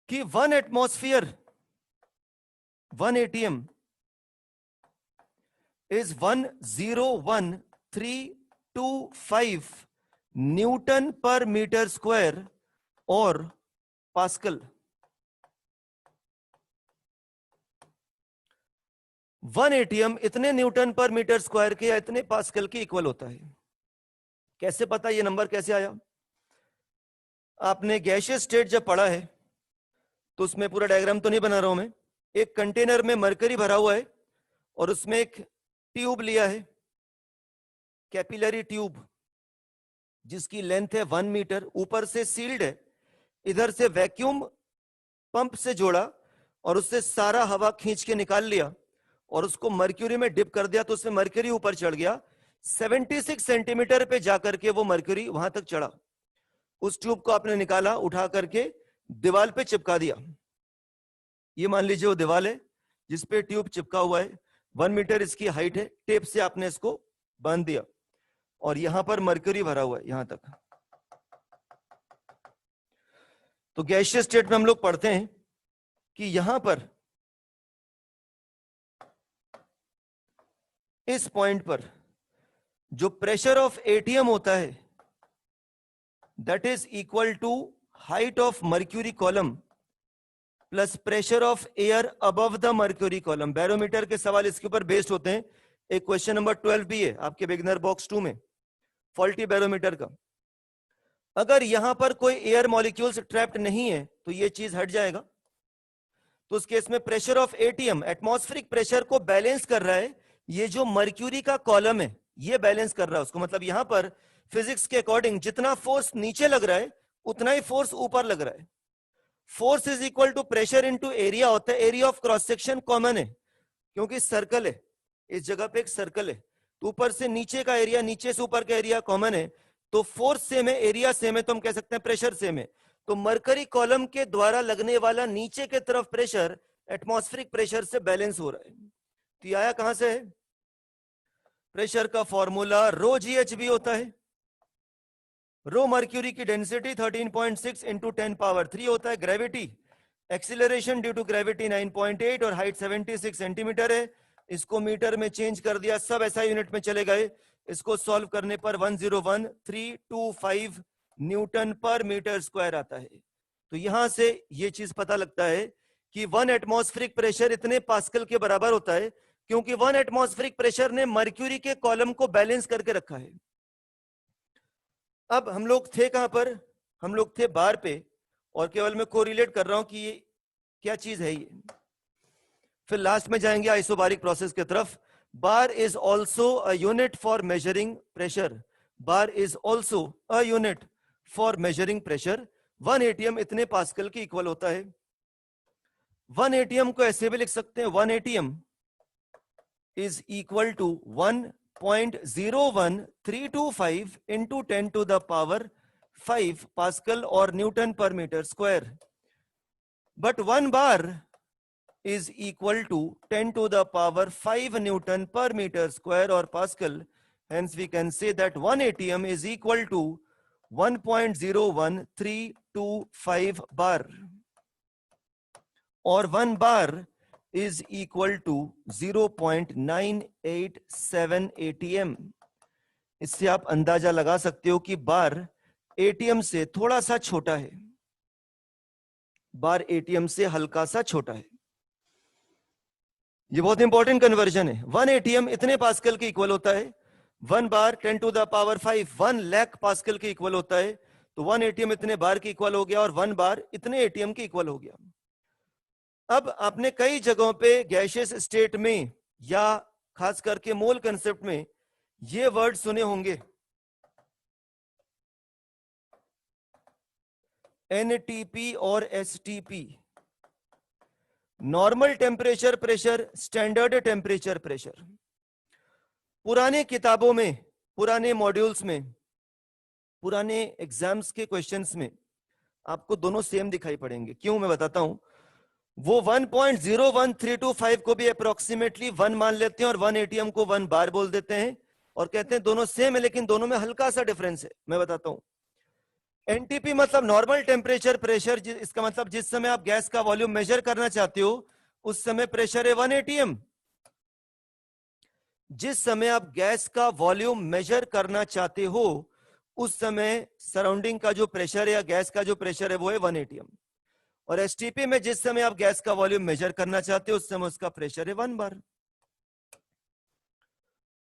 कि 1 एटमॉस्फेयर 1 ATM is 101,325 न्यूटन पर मीटर स्क्वायर और पास्कल। 1 एटीएम इतने न्यूटन पर मीटर स्क्वायर के या इतने पास्कल के इक्वल होता है। कैसे पता, ये नंबर कैसे आया? आपने गैसियस स्टेट जब पढ़ा है तो उसमें पूरा डायग्राम तो नहीं बना रहा हूं मैं। एक कंटेनर में मरकरी भरा हुआ है और उसमें एक ट्यूब लिया है, कैपिलरी ट्यूब, जिसकी लेंथ है 1 मीटर, ऊपर से सील्ड है, इधर से वैक्यूम पंप से जोड़ा और उससे सारा हवा खींच के निकाल लिया और उसको मर्क्यूरी में डिप कर दिया तो उसमें मर्क्यूरी ऊपर चढ़ गया। 76 सेंटीमीटर पे जाकर के वो मर्क्यूरी वहां तक चढ़ा। उस ट्यूब को आपने निकाला, उठा करके दीवार पे चिपका दिया। ये मान लीजिए वो दीवार है जिसपे ट्यूब चिपका हुआ है, 1 मीटर इसकी हाइट है, टेप से आपने इसको बांध दिया और यहां पर मर्क्यूरी भरा हुआ है यहां तक। तो गैसियस स्टेट में हम लोग पढ़ते हैं कि यहां पर इस पॉइंट पर जो प्रेशर ऑफ एटीएम होता है that is equal to height of mercury column plus pressure of air above the mercury column. Barometer के सवाल इसके ऊपर बेस्ड होते हैं। एक क्वेश्चन नंबर 12 भी है आपके बिगनर बॉक्स 2 में, फॉल्टी बैरोमीटर का। अगर यहां पर कोई एयर मॉलिक्यूल्स ट्रैप्ड नहीं है तो ये चीज हट जाएगा। तो उस केस में pressure of ATM atmospheric pressure को बैलेंस कर रहा है। ये जो मर्क्यूरी का कॉलम है ये बैलेंस कर रहा है उसको। मतलब यहां पर फिजिक्स के अकॉर्डिंग जितना फोर्स नीचे लग रहा है उतना ही फोर्स ऊपर लग रहा है। Force is equal to pressure into area होता है। Area of cross section common है क्योंकि सर्कल है, इस जगह पे एक सर्कल है तो ऊपर से नीचे का एरिया, नीचे से ऊपर का एरिया कॉमन है। तो फोर्स सेम है, एरिया सेम है, तो हम कह सकते हैं प्रेशर सेम है। तो मरकरी कॉलम के द्वारा लगने वाला नीचे के तरफ प्रेशर एटमॉस्फेरिक प्रेशर से बैलेंस हो रहा है। तो ये आया कहां से है? प्रेशर का फॉर्मूला रो GHB होता है। रो मर्क्यूरी की डेंसिटी 13.6 इंटू 10 पावर 3 होता है। Gravity, acceleration due to gravity 9.8 और हाइट 76 सेंटीमीटर है। इसको मीटर में चेंज कर दिया, सब SI यूनिट में चले गए। इसको सॉल्व करने पर 101,325 न्यूटन पर मीटर स्क्वायर आता है। तो यहां से ये चीज पता लगता है कि 1 एटमॉस्फेरिक प्रेशर इतने पास्कल के बराबर होता है क्योंकि 1 एटमॉस्फेरिक प्रेशर ने मर्क्यूरी के कॉलम को बैलेंस करके रखा है। अब हम लोग थे कहां पर? हम लोग थे बार पे, और केवल मैं कोरिलेट कर रहा हूं कि ये क्या चीज है ये। फिर लास्ट में जाएंगे आइसोबारिक प्रोसेस की तरफ। Bar is also a unit for measuring pressure. Bar is also a unit for measuring pressure. 1 ATM इतने पास्कल के इक्वल होता है। 1 एटीएम को ऐसे भी लिख सकते हैं, 1 ATM is equal to 1.01325 into 10 to the power 5 pascal और न्यूटन पर metre square. But 1 bar is equal to 10 to the power 5 Newton per meter square or Pascal. Hence we can say that 1 ATM is equal to 1.01325 bar, or 1 bar is equal to 0.987 ATM. इससे आप अंदाजा लगा सकते हो कि बार ATM से थोड़ा सा छोटा है, बार एटीएम से हल्का सा छोटा है। ये बहुत इंपॉर्टेंट कन्वर्जन है। 1 एटीएम इतने पास्कल के इक्वल होता है। 1 बार 10 to the power 5 1 lakh pascal के इक्वल होता है। तो 1 एटीएम इतने बार के इक्वल हो गया और 1 बार इतने एटीएम के इक्वल हो गया। अब आपने कई जगहों पे गैसियस स्टेट में या खास करके मोल कंसेप्ट में ये वर्ड सुने होंगे, NTP और STP, normal temperature pressure, standard temperature pressure. पुराने किताबों में, पुराने मॉड्यूल्स में, पुराने एग्जाम्स के क्वेश्चंस में आपको दोनों सेम दिखाई पड़ेंगे। क्यों, मैं बताता हूं। वो 1.01325 को भी अप्रोक्सीमेटली 1 मान लेते हैं और 1 एटीएम को 1 बार बोल देते हैं और कहते हैं दोनों सेम है, लेकिन दोनों में हल्का सा डिफरेंस है। मैं बताता हूं। एनटीपी मतलब नॉर्मल टेम्परेचर प्रेशर। इसका मतलब जिस समय आप गैस का वॉल्यूम मेजर करना चाहते हो उस समय प्रेशर है 1 एटीएम। जिस समय आप गैस का वॉल्यूम मेजर करना चाहते हो उस समय सराउंडिंग का जो प्रेशर है या गैस का जो प्रेशर है वो है 1 atm, और एसटीपी में जिस समय आप गैस का वॉल्यूम मेजर करना चाहते हो उस समय उसका प्रेशर है 1 बार।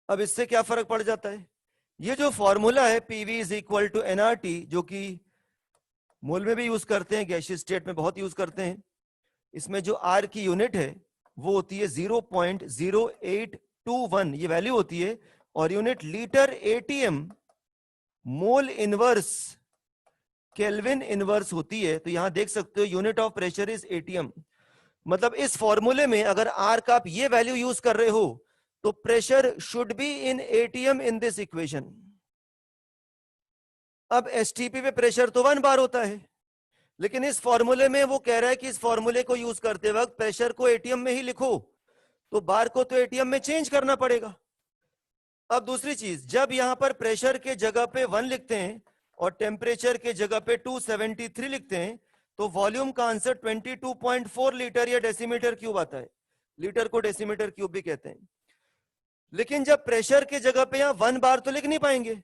अब इससे क्या फर्क पड़ जाता है, ये जो फॉर्मूला है PV is equal to NRT, जो कि मोल में भी यूज करते हैं, गैसियस स्टेट में बहुत यूज करते हैं, इसमें जो आर की यूनिट है वो होती है 0.0821, ये वैल्यू होती है, और unit litre ATM mole inverse kelvin inverse होती है। तो यहां देख सकते हो unit of pressure is ATM, मतलब इस फॉर्मूले में अगर आर का आप ये वैल्यू यूज कर रहे हो तो pressure should be in ATM in this equation. अब एसटीपी पे प्रेशर तो 1 बार होता है, लेकिन इस फॉर्मूले में वो कह रहा है कि इस फॉर्मूले को यूज करते वक्त प्रेशर को एटीएम में ही लिखो, तो बार को तो एटीएम में चेंज करना पड़ेगा। अब दूसरी चीज, जब यहां पर प्रेशर के जगह पे 1 लिखते हैं और टेम्परेचर के जगह पे 273 लिखते हैं तो वॉल्यूम का आंसर 22.4 लीटर या डेसीमीटर क्यूब आता है। लीटर को डेसीमीटर क्यूब भी कहते हैं। लेकिन जब प्रेशर के जगह पे यहां 1 बार तो लिख नहीं पाएंगे,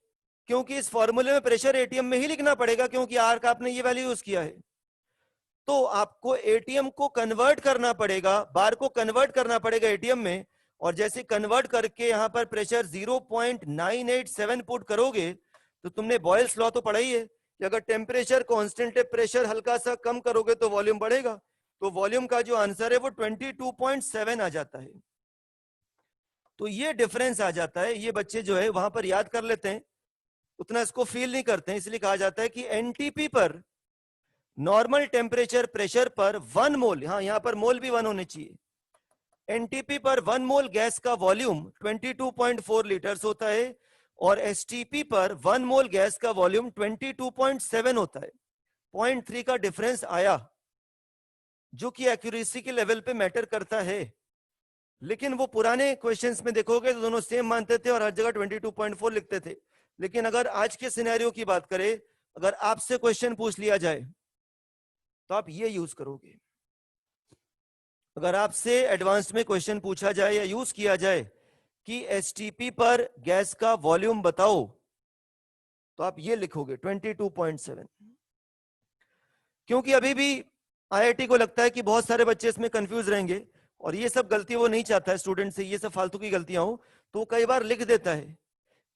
क्योंकि इस फॉर्मूले में प्रेशर एटीएम में ही लिखना पड़ेगा, क्योंकि आर का आपने ये वैल्यू यूज किया है। तो आपको एटीएम को कन्वर्ट करना पड़ेगा, बार को कन्वर्ट करना पड़ेगा एटीएम में, और जैसे कन्वर्ट करके यहां पर प्रेशर 0.987 पुट करोगे तो तुमने बॉयल्स लॉ तो पढ़ा ही है कि अगर टेम्परेचर कांस्टेंट है, प्रेशर हल्का सा कम करोगे तो वॉल्यूम बढ़ेगा। तो वॉल्यूम का जो आंसर है वो 22.7 आ जाता है। तो ये डिफरेंस आ जाता है, ये बच्चे जो है वहां पर याद कर लेते हैं, उतना इसको फील नहीं करते हैं, इसलिए कहा जाता है कि एनटीपी पर नॉर्मल टेम्परेचर प्रेशर पर 1 मोल, हाँ यहां पर मोल भी 1 होने चाहिए, एनटीपी पर 1 मोल गैस का वॉल्यूम 22.4 लीटर्स होता है, और एसटीपी पर 1 मोल गैस का वॉल्यूम 22.7 होता है। 0.3 का डिफरेंस आया, जो कि एक्यूरेसी के लेवल पे मैटर करता है। लेकिन वो पुराने क्वेश्चंस में देखोगे तो दोनों सेम मानते थे और हर जगह 22.4 लिखते थे। लेकिन अगर आज के सिनेरियो की बात करें, अगर आपसे क्वेश्चन पूछ लिया जाए तो आप ये यूज करोगे। अगर आपसे एडवांस्ड में क्वेश्चन पूछा जाए या यूज किया जाए कि एसटीपी पर गैस का वॉल्यूम बताओ, तो आप ये लिखोगे 22.7। क्योंकि अभी भी आईआईटी को लगता है कि बहुत सारे बच्चे इसमें कंफ्यूज रहेंगे, और ये सब गलती वो नहीं चाहता है स्टूडेंट से ये सब फालतू की गलतियां हो, तो कई बार लिख देता है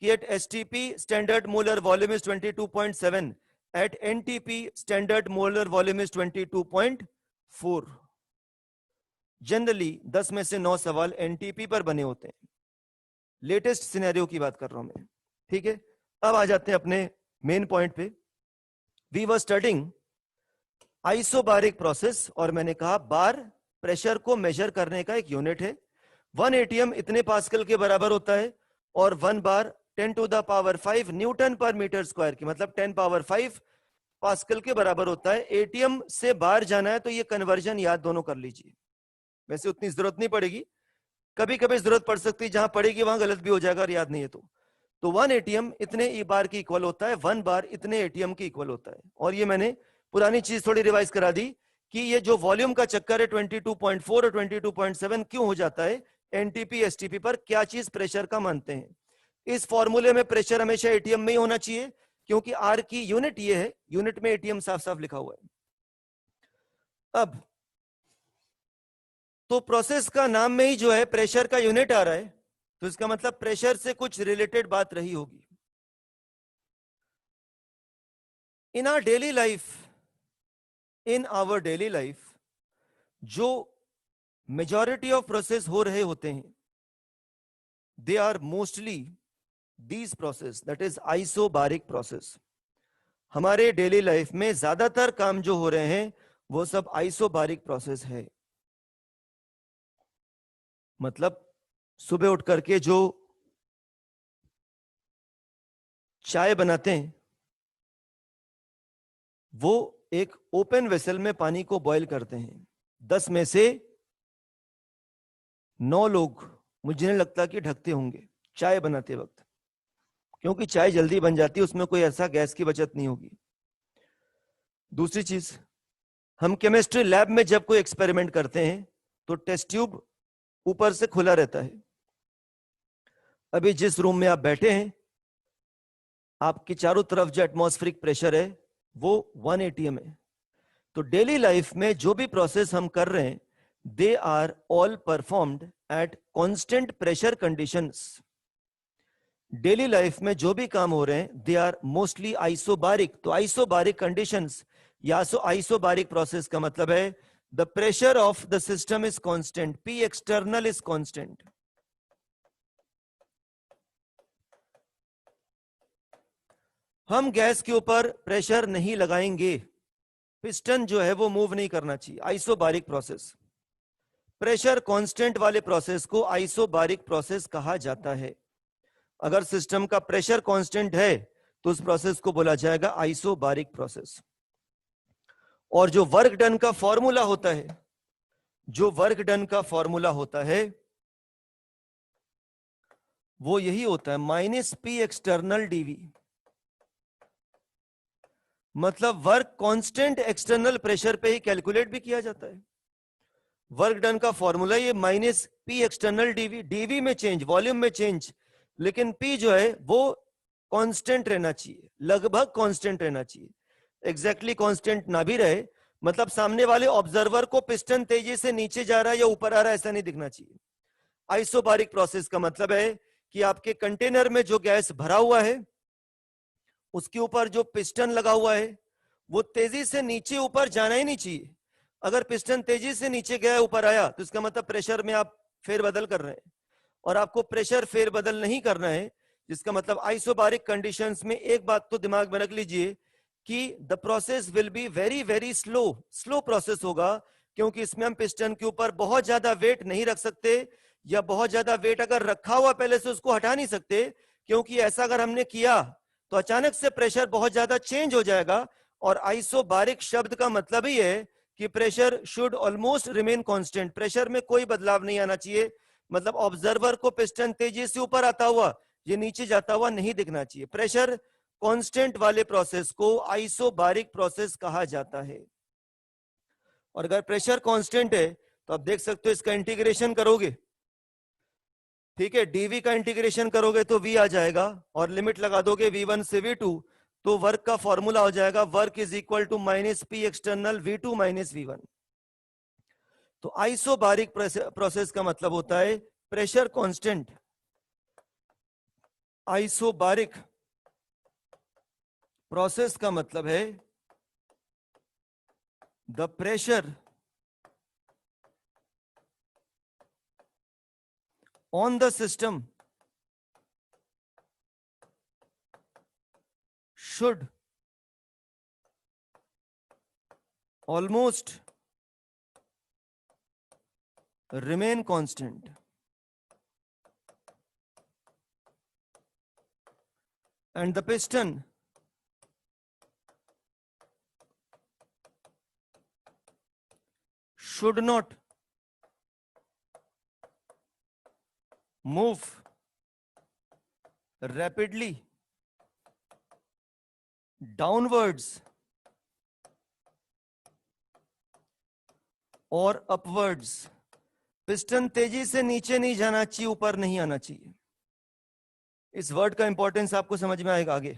कि at STP standard molar volume is 22.7, at NTP standard molar volume is 22.4। Generally 10 में से 9 सवाल एनटीपी पर बने होते हैं। लेटेस्ट सिनेरियो की बात कर रहा हूं मैं, ठीक है। अब आ जाते हैं अपने मेन पॉइंट पे। We were studying isobaric process, और मैंने कहा बार प्रेशर को मेजर करने का एक यूनिट है। 1 एटीएम इतने पास्कल के बराबर होता है, और 1 बार 10 टू द पावर 5 न्यूटन पर मीटर स्क्वायर की, मतलब 10 पावर 5 पास्कल के बराबर होता है। एटीएम से बाहर जाना है तो ये कन्वर्जन याद दोनों कर लीजिए, वैसे उतनी जरूरत नहीं पड़ेगी, कभी कभी जरूरत पड़ सकती है, जहां पड़ेगी वहां गलत भी हो जाएगा और याद नहीं है तो 1 एटीएम इतने ई बार की इक्वल होता है, 1 बार इतने एटीएम की इक्वल होता है। और ये मैंने पुरानी चीज थोड़ी रिवाइज करा दी कि ये जो वॉल्यूम का चक्कर है 22.4 और 22.7 क्यों हो जाता है, एनटीपी एसटीपी पर क्या चीज प्रेशर का मानते हैं। इस फॉर्मूले में प्रेशर हमेशा एटीएम में ही होना चाहिए, क्योंकि आर की यूनिट ये है, यूनिट में एटीएम साफ साफ लिखा हुआ है। अब तो प्रोसेस का नाम में ही जो है प्रेशर का यूनिट आ रहा है, तो इसका मतलब प्रेशर से कुछ रिलेटेड बात रही होगी। इन आवर डेली लाइफ जो मेजॉरिटी ऑफ प्रोसेस हो रहे होते हैं, they are mostly these process, that is isobaric process. हमारे डेली लाइफ में ज्यादातर काम जो हो रहे हैं वो सब आइसोबारिक प्रोसेस है। मतलब सुबह उठ करके जो चाय बनाते हैं वो एक ओपन वेसल में पानी को बॉईल करते हैं। 10 में से 9 लोग मुझे नहीं लगता कि ढकते होंगे चाय बनाते वक्त, क्योंकि चाय जल्दी बन जाती है, उसमें कोई ऐसा गैस की बचत नहीं होगी। दूसरी चीज, हम केमिस्ट्री लैब में जब कोई एक्सपेरिमेंट करते हैं तो टेस्ट ट्यूब ऊपर से खुला रहता है। अभी जिस रूम में आप बैठे हैं आपके चारों तरफ जो एटमॉस्फेरिक प्रेशर है वो 1 atm है। तो डेली लाइफ में जो भी प्रोसेस हम कर रहे हैं, they are all performed at constant pressure conditions. Daily life में जो भी काम हो रहे हैं, दे आर मोस्टली आइसोबारिक। तो आइसोबारिक कंडीशंस या आइसोबारिक प्रोसेस का मतलब है the pressure of the system is constant, P external is constant. हम गैस के ऊपर प्रेशर नहीं लगाएंगे, पिस्टन जो है वो मूव नहीं करना चाहिए। आइसोबारिक प्रोसेस, प्रेशर कांस्टेंट वाले प्रोसेस को आइसोबारिक प्रोसेस कहा जाता है। अगर सिस्टम का प्रेशर कांस्टेंट है तो उस प्रोसेस को बोला जाएगा आइसोबारिक प्रोसेस। और जो वर्क डन का फॉर्मूला होता है, जो वर्क डन का फॉर्मूला होता है वो यही होता है माइनस पी एक्सटर्नल डीवी। मतलब वर्क कांस्टेंट एक्सटर्नल प्रेशर पे ही कैलकुलेट भी किया जाता है। वर्क डन का फॉर्मूला ये minus P external dV, dV में चेंज, वॉल्यूम में चेंज, लेकिन पी जो है वो कांस्टेंट रहना चाहिए, लगभग कांस्टेंट रहना चाहिए। एग्जैक्टली कांस्टेंट ना भी रहे, मतलब सामने वाले ऑब्जर्वर को पिस्टन तेजी से नीचे जा रहा है या ऊपर आ रहा है ऐसा नहीं दिखना चाहिए। आइसोबारिक प्रोसेस का मतलब है कि आपके कंटेनर में जो गैस भरा हुआ है उसके ऊपर जो पिस्टन लगा हुआ है वो तेजी से नीचे ऊपर जाना ही नहीं चाहिए। अगर पिस्टन तेजी से नीचे गया ऊपर आया तो इसका मतलब प्रेशर में आप फेरबदल कर रहे हैं, और आपको प्रेशर फेरबदल नहीं करना है, जिसका मतलब आइसोबारिक कंडीशंस में एक बात तो दिमाग में रख लीजिए कि the process will be very very slow, slow process होगा, क्योंकि इसमें हम पिस्टन के ऊपर बहुत ज्यादा वेट नहीं रख सकते, या बहुत ज्यादा वेट अगर रखा हुआ पहले से उसको हटा नहीं सकते, क्योंकि ऐसा अगर हमने किया तो अचानक से प्रेशर बहुत ज्यादा चेंज हो जाएगा। और आइसोबारिक शब्द का मतलब ही है कि pressure should almost remain constant, pressure में कोई बदलाव नहीं आना चाहिए। मतलब ऑब्जर्वर को पिस्टन तेजी से ऊपर आता हुआ ये नीचे जाता हुआ नहीं दिखना चाहिए। प्रेशर कांस्टेंट वाले प्रोसेस को आइसोबारिक प्रोसेस कहा जाता है। और अगर प्रेशर कांस्टेंट है तो आप देख सकते हो इसका इंटीग्रेशन करोगे, ठीक है, डीवी का इंटीग्रेशन करोगे तो वी आ जाएगा, और लिमिट लगा दोगे v1 से v2, तो वर्क का फॉर्मूला हो जाएगा work is equal to minus P external v2 minus v1। तो आइसोबारिक प्रोसेस का मतलब होता है प्रेशर कांस्टेंट। आइसोबारिक प्रोसेस का मतलब है the pressure on the system should almost remain constant and the piston should not move rapidly downwards और upwards. Piston तेजी से नीचे नहीं जाना चाहिए, ऊपर नहीं आना चाहिए। इस वर्ड का इंपॉर्टेंस आपको समझ में आएगा आगे।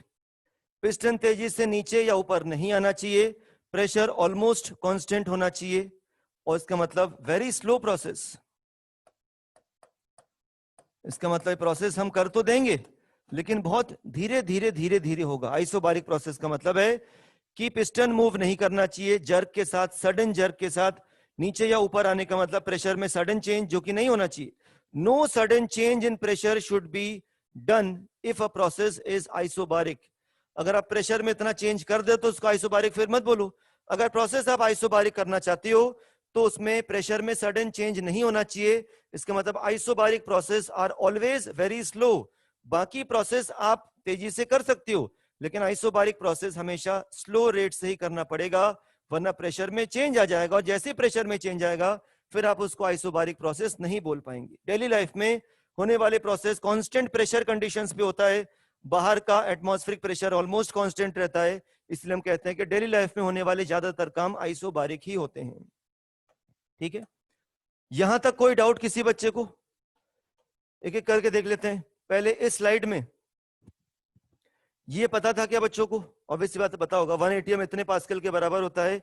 पिस्टन तेजी से नीचे या ऊपर नहीं आना चाहिए, प्रेशर ऑलमोस्ट कांस्टेंट होना चाहिए, और इसका मतलब वेरी स्लो प्रोसेस। इसका मतलब प्रोसेस हम कर तो देंगे लेकिन बहुत धीरे धीरे धीरे धीरे होगा। आइसोबारिक प्रोसेस का मतलब है कि पिस्टन मूव नहीं करना चाहिए जर्क के साथ, सडन जर्क के साथ नीचे या ऊपर आने का मतलब प्रेशर में सडन चेंज, जो कि नहीं होना चाहिए। No sudden change in pressure should be done if a process is isobaric. अगर आप प्रेशर में इतना चेंज कर दे तो उसको आइसोबारिक फिर मत बोलो। अगर प्रोसेस आप आइसोबारिक करना चाहते हो तो उसमें प्रेशर में सडन चेंज नहीं होना चाहिए। इसका मतलब isobaric process are always very slow. बाकी प्रोसेस आप तेजी से कर सकते हो, लेकिन आइसोबारिक प्रोसेस हमेशा स्लो रेट से ही करना पड़ेगा, वरना प्रेशर में चेंज आ जाएगा, और जैसे प्रेशर में चेंज आएगा फिर आप उसको आइसोबारिक प्रोसेस नहीं बोल पाएंगे। डेली लाइफ में होने वाले प्रोसेस कांस्टेंट प्रेशर कंडीशंस पे होता है, बाहर का एटमॉस्फेरिक प्रेशर ऑलमोस्ट कांस्टेंट रहता है, इसलिए हम कहते हैं कि डेली लाइफ में होने वाले ज्यादातर काम आइसोबारिक ही होते हैं। ठीक है, यहां तक कोई डाउट किसी बच्चे को? एक एक करके देख लेते हैं। पहले इस स्लाइड में ये पता था क्या बच्चों को? ऑब्वियस बात पता होगा, 1 एटीएम इतने पास्कल के बराबर होता है।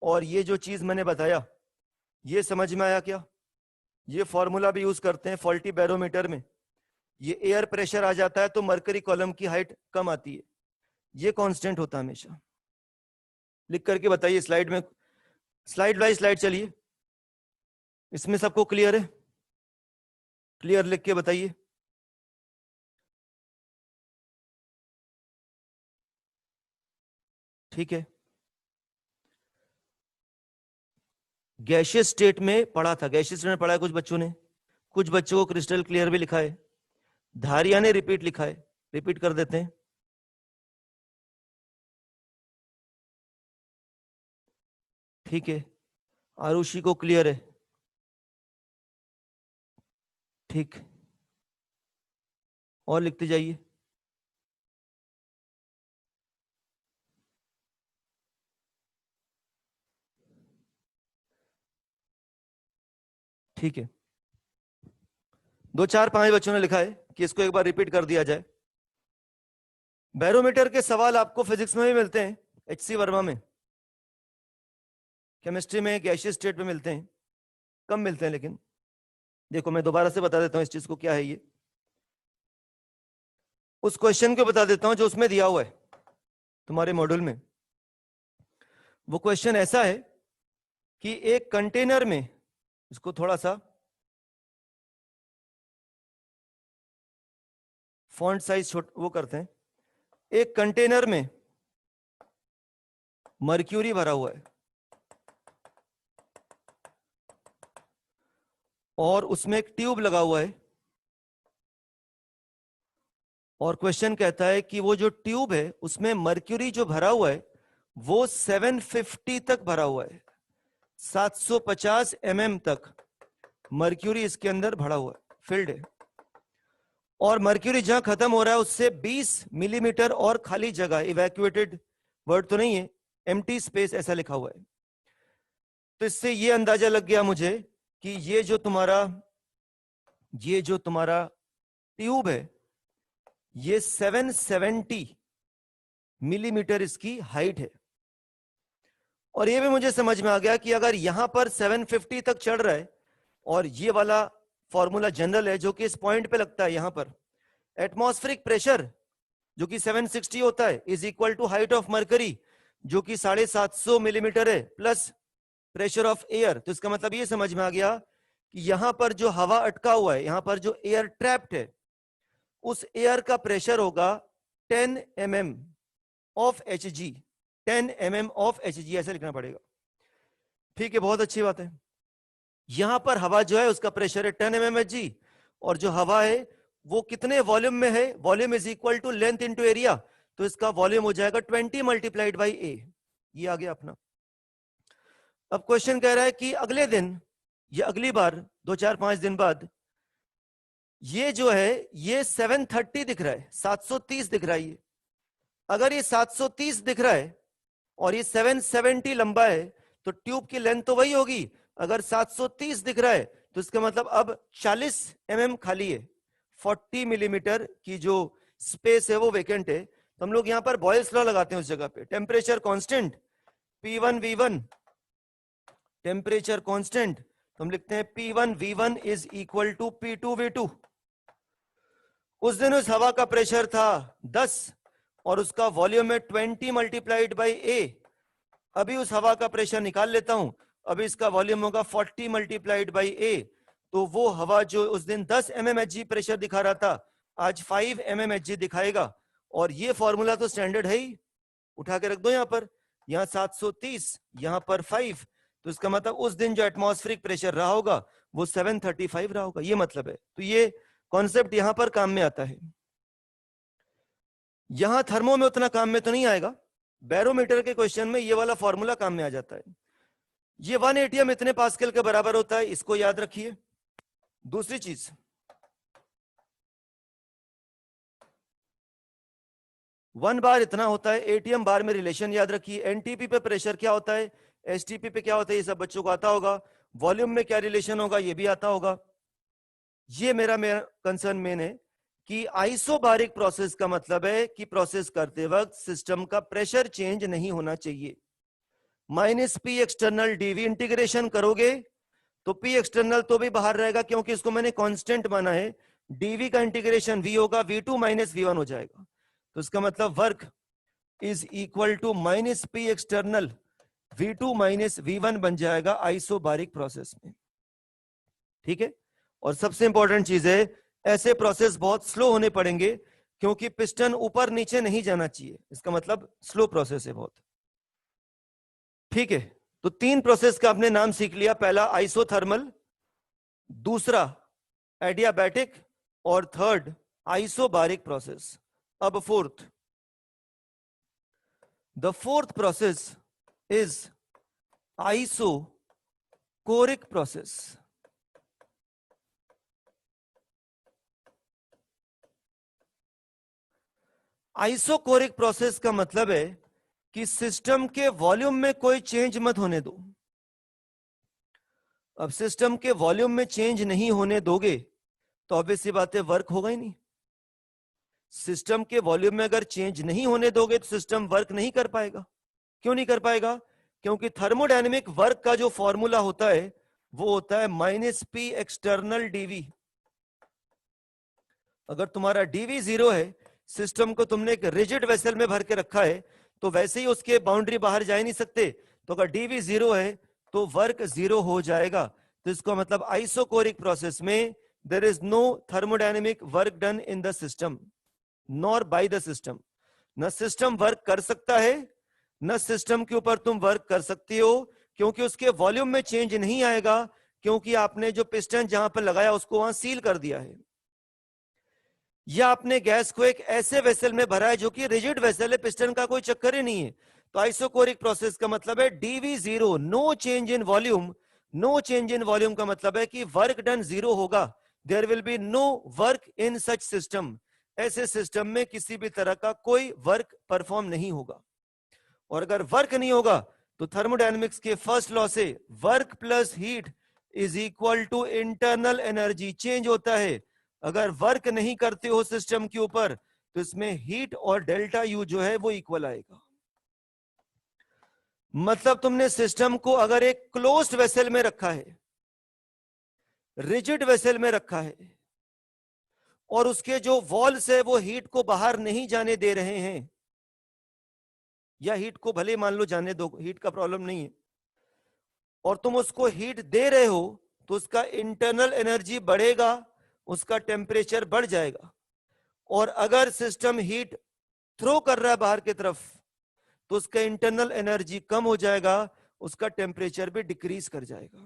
और ये जो चीज मैंने बताया ये समझ में आया क्या? ये फॉर्मूला भी यूज करते हैं फॉल्टी बैरोमीटर में। ये एयर प्रेशर आ जाता है तो मरकरी कॉलम की हाइट कम आती है, ये कांस्टेंट होता है हमेशा। लिख करके बताइए स्लाइड में, स्लाइड बाय स्लाइड चलिए। इसमें सबको क्लियर है? क्लियर लिख के बताइए। ठीक है, गैशियस स्टेट में पढ़ा था, गैशियस स्टेट में पढ़ा है कुछ बच्चों ने, कुछ बच्चों को क्रिस्टल क्लियर भी लिखा है, धारिया ने रिपीट लिखा है, रिपीट कर देते हैं। ठीक है, आरुषि को क्लियर है? ठीक, और लिखते जाइए। ठीक है, 2 4 5 बच्चों ने लिखा है कि इसको एक बार रिपीट कर दिया जाए। बैरोमीटर के सवाल आपको फिजिक्स में भी मिलते हैं, HC वर्मा में, केमिस्ट्री में गैशियस स्टेट में मिलते हैं, कम मिलते हैं। लेकिन देखो मैं दोबारा से बता देता हूं इस चीज को क्या है। ये उस क्वेश्चन को बता देता हूं जो उसमें दिया हुआ है तुम्हारे मॉड्यूल में। वो क्वेश्चन ऐसा है कि एक कंटेनर में, इसको थोड़ा सा फॉन्ट साइज वो करते हैं, एक कंटेनर में मर्क्यूरी भरा हुआ है और उसमें एक ट्यूब लगा हुआ है, और क्वेश्चन कहता है कि वो जो ट्यूब है उसमें मर्क्यूरी जो भरा हुआ है वो 750 तक भरा हुआ है, 750 तक मर्क्यूरी इसके अंदर भरा हुआ है, फिल्ड है। और मर्क्यूरी जहां खत्म हो रहा है उससे 20 मिलीमीटर और खाली जगह, इवैक्यूएटेड वर्ड तो नहीं है, एम्प्टी स्पेस ऐसा लिखा हुआ है। तो इससे ये अंदाजा लग गया मुझे कि ये जो तुम्हारा ट्यूब है ये 770 मिलीमीटर इसकी हाइट है। और ये भी मुझे समझ में आ गया कि अगर यहां पर 750 तक चढ़ रहा है, और ये वाला फॉर्मूला जनरल है जो कि इस पॉइंट पे लगता है, यहां पर एटमॉस्फेरिक प्रेशर जो कि 760 होता है is equal to height of mercury जो कि 750 मिलीमीटर है प्लस प्रेशर ऑफ एयर। तो इसका मतलब ये समझ में आ गया कि यहां पर जो हवा अटका हुआ है, यहां पर जो एयर ट्रैप्ड है, उस एयर का प्रेशर होगा 10 mm of Hg, 10 mm of Hg, ऐसे लिखना पड़ेगा। ठीक है, बहुत अच्छी बात है। यहां पर हवा जो है उसका प्रेशर है 10 mm Hg, और जो हवा है वो कितने वॉल्यूम में है, volume is equal to length into area, तो इसका वॉल्यूम हो जाएगा 20 मल्टीप्लाइड बाई ए। ये आ गया अपना। अब क्वेश्चन कह रहा है कि अगले दिन या अगली बार 2 4 5 दिन बाद ये जो है ये 730 दिख रहा है, 730 दिख रहा है। ये अगर ये 730 दिख रहा है और ये 770 लंबा है तो ट्यूब की लेंथ तो वही होगी। अगर 730 दिख रहा है तो इसका मतलब अब 40 खाली है, 40 मिलीमीटर की जो स्पेस है वो वेकेंट है। तो हम लोग यहां पर बॉयल्स लॉ लगाते हैं उस जगह पे, temperature constant P1 V1, temperature constant, तो हम लिखते हैं P1 V1 is equal to P2 V2। उस दिन उस हवा का प्रेशर था 10 और उसका वॉल्यूम है 20 मल्टीप्लाइड बाई ए। अभी उस हवा का प्रेशर निकाल लेता हूं, अभी इसका वॉल्यूम होगा 40 मल्टीप्लाइड बाई ए। तो वो हवा जो उस दिन 10 mmHg प्रेशर दिखा रहा था आज 5 mmHg दिखाएगा। और ये फॉर्मूला तो स्टैंडर्ड है ही, उठा के रख दो यहां पर, यहां 730 यहां पर 5, तो इसका मतलब उस दिन जो एटमॉस्फेरिक प्रेशर रहा होगा वो 735 रहा होगा, ये मतलब है। तो ये कॉन्सेप्ट यहां पर काम में आता है। यहां थर्मो में उतना काम में तो नहीं आएगा, बैरोमीटर के क्वेश्चन में ये वाला फॉर्मूला काम में आ जाता है। ये 1 एटीएम इतने पास्कल के बराबर होता है, इसको याद रखिए। दूसरी चीज, 1 बार इतना होता है, एटीएम बार में रिलेशन याद रखिए। एनटीपी पे प्रेशर क्या होता है, एसटीपी पे क्या होता है, ये सब बच्चों को आता होगा। वॉल्यूम में क्या रिलेशन होगा ये भी आता होगा। ये मेरा कंसर्न मेन है कि आइसोबारिक प्रोसेस का मतलब है कि प्रोसेस करते वक्त सिस्टम का प्रेशर चेंज नहीं होना चाहिए। -P एक्सटर्नल डीवी इंटीग्रेशन करोगे तो P एक्सटर्नल तो भी बाहर रहेगा क्योंकि इसको मैंने कांस्टेंट माना है। डीवी का इंटीग्रेशन V होगा, V2 - V1 हो जाएगा। तो इसका मतलब work is equal to -P external V2 - V1 बन जाएगा आइसोबारिक प्रोसेस में। ठीक है। और सबसे इंपॉर्टेंट चीज है, ऐसे प्रोसेस बहुत स्लो होने पड़ेंगे क्योंकि पिस्टन ऊपर नीचे नहीं जाना चाहिए। इसका मतलब स्लो प्रोसेस है बहुत। ठीक है। तो 3 प्रोसेस का आपने नाम सीख लिया। पहला आइसोथर्मल, दूसरा एडियाबैटिक और थर्ड आइसोबारिक प्रोसेस। अब fourth, the fourth process is isochoric process. Isochoric process का मतलब है कि सिस्टम के वॉल्यूम में कोई चेंज मत होने दो। अब सिस्टम के वॉल्यूम में चेंज नहीं होने दोगे तो ऑब्वियस सी बात है वर्क होगा ही नहीं। सिस्टम के वॉल्यूम में अगर चेंज नहीं होने दोगे तो सिस्टम वर्क नहीं कर पाएगा। क्यों नहीं कर पाएगा? क्योंकि थर्मोडायनेमिक वर्क का जो फॉर्मूला होता है वो होता है -P एक्सटर्नल डीवी। अगर तुम्हारा डीवी 0 है, सिस्टम को तुमने एक रिजिड वेसल में भर के रखा है, तो वैसे ही उसके बाउंड्री बाहर जा ही नहीं सकते। तो अगर डीवी 0 है तो वर्क 0 हो जाएगा। तो इसका मतलब आइसोकोरिक प्रोसेस में there is no thermodynamic work done in the system nor by the system. न सिस्टम वर्क कर सकता है, न सिस्टम के ऊपर तुम वर्क कर सकती हो, क्योंकि उसके वॉल्यूम में चेंज नहीं आएगा, क्योंकि आपने जो पिस्टन जहां पर लगाया उसको वहां सील कर दिया है, या आपने गैस को एक ऐसे वेसल में भरा है जो कि रिजिड वेसल है, पिस्टन का कोई चक्कर ही नहीं है। तो आइसोकोरिक प्रोसेस का मतलब है dV 0, no change in volume. No change in volume का मतलब है कि वर्क डन 0 होगा। There will be no work in such system. ऐसे सिस्टम में किसी भी तरह का कोई वर्क परफॉर्म नहीं होगा। और अगर वर्क नहीं होगा तो थर्मोडायनेमिक्स के फर्स्ट लॉ से work plus heat is equal to internal energy change होता है। अगर वर्क नहीं करते हो सिस्टम के ऊपर तो इसमें हीट और डेल्टा यू जो है वो इक्वल आएगा। मतलब तुमने सिस्टम को अगर एक क्लोज्ड वेसल में रखा है, रिजिड वेसल में रखा है, और उसके जो वॉल्स है वो हीट को बाहर नहीं जाने दे रहे हैं, या हीट को भले मान लो जाने दो, हीट का प्रॉब्लम नहीं है, और तुम उसको हीट दे रहे हो तो उसका इंटरनल एनर्जी बढ़ेगा, उसका टेम्परेचर बढ़ जाएगा। और अगर सिस्टम हीट थ्रो कर रहा है बाहर की तरफ तो उसका इंटरनल एनर्जी कम हो जाएगा, उसका टेम्परेचर भी डिक्रीज कर जाएगा।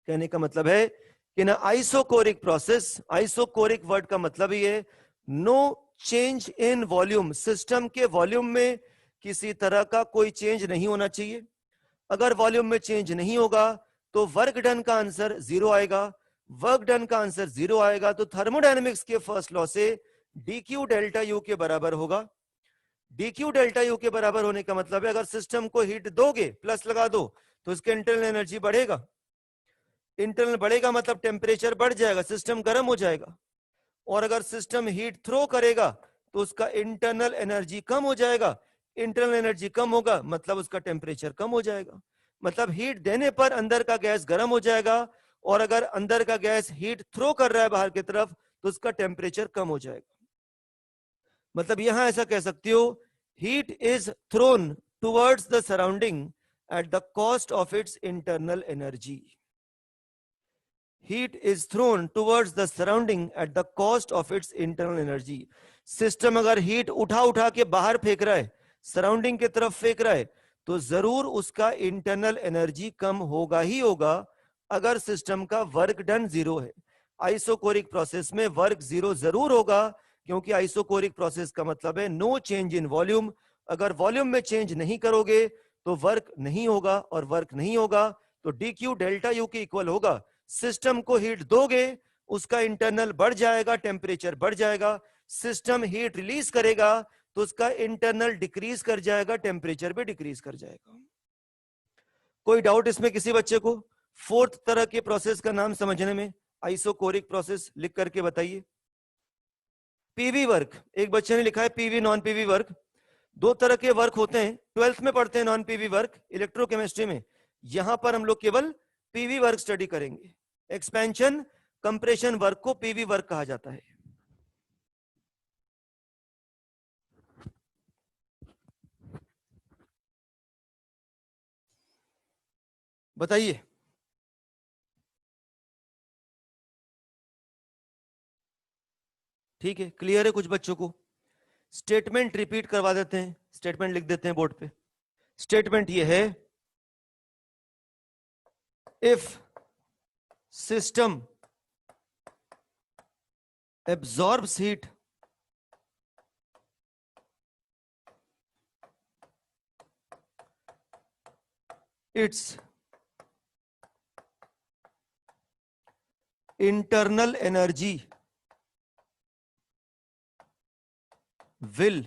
कहने का मतलब है कि ना आइसोकोरिक प्रोसेस, आइसोकोरिक वर्ड का मतलब ही है no change in volume. System के वॉल्यूम में किसी तरह का कोई चेंज नहीं होना चाहिए। अगर वॉल्यूम में चेंज नहीं होगा तो वर्क डन का आंसर 0 आएगा। वर्क डन का आंसर 0 आएगा तो थर्मोडायनेमिक्स के फर्स्ट लॉ से dq डेल्टा यू के बराबर होगा। dq डेल्टा यू के बराबर होने का मतलब है अगर सिस्टम को हीट दोगे, प्लस लगा दो, तो इसके इंटरनल एनर्जी बढ़ेगा। इंटरनल बढ़ेगा मतलब टेम्परेचर बढ़ जाएगा, सिस्टम गर्म हो जाएगा। और अगर सिस्टम हीट थ्रो करेगा तो उसका इंटरनल एनर्जी कम हो जाएगा। इंटरनल एनर्जी कम होगा मतलब उसका टेम्परेचर कम हो जाएगा। मतलब हीट देने पर अंदर का गैस गर्म हो जाएगा, और अगर अंदर का गैस हीट थ्रो कर रहा है बाहर की तरफ तो उसका टेम्परेचर कम हो जाएगा। मतलब यहां ऐसा कह सकती हो, heat is throne towards the surrounding eight the cost of its internal energy. Heat is thrown towards the surrounding at the cost of its internal energy. System अगर हीट उठा उठा के बाहर फेंक रहा है, सराउंडिंग की तरफ फेंक रहा है, तो जरूर उसका इंटरनल एनर्जी कम होगा ही होगा अगर सिस्टम का वर्क डन 0 है। आइसोकोरिक प्रोसेस में वर्क 0 जरूर होगा, क्योंकि आइसोकोरिक प्रोसेस का मतलब है नो चेंज इन वॉल्यूम। अगर वॉल्यूम में चेंज नहीं करोगे तो वर्क नहीं होगा, और वर्क नहीं होगा तो dq डेल्टा यू के इक्वल होगा। सिस्टम को हीट दोगे, उसका इंटरनल बढ़ जाएगा, टेम्परेचर बढ़ जाएगा। सिस्टम हीट रिलीज करेगा तो उसका इंटरनल डिक्रीज कर जाएगा, टेम्परेचर भी डिक्रीज कर जाएगा। कोई डाउट इसमें किसी बच्चे को? फोर्थ तरह के प्रोसेस का नाम समझने में, आइसोकोरिक प्रोसेस लिख करके बताइए। पीवी वर्क, एक बच्चे ने लिखा है पीवी नॉन पीवी वर्क। दो तरह के वर्क होते हैं, 12th में पढ़ते हैं नॉन पीवी वर्क इलेक्ट्रोकेमिस्ट्री में। यहां पर हम लोग केवल पीवी वर्क स्टडी करेंगे। एक्सपेंशन कंप्रेशन वर्क को पीवी वर्क कहा जाता है। बताइए, ठीक है, क्लियर है कुछ बच्चों को? स्टेटमेंट रिपीट करवा देते हैं, स्टेटमेंट लिख देते हैं बोर्ड पे। स्टेटमेंट ये है, if system absorbs heat its internal energy will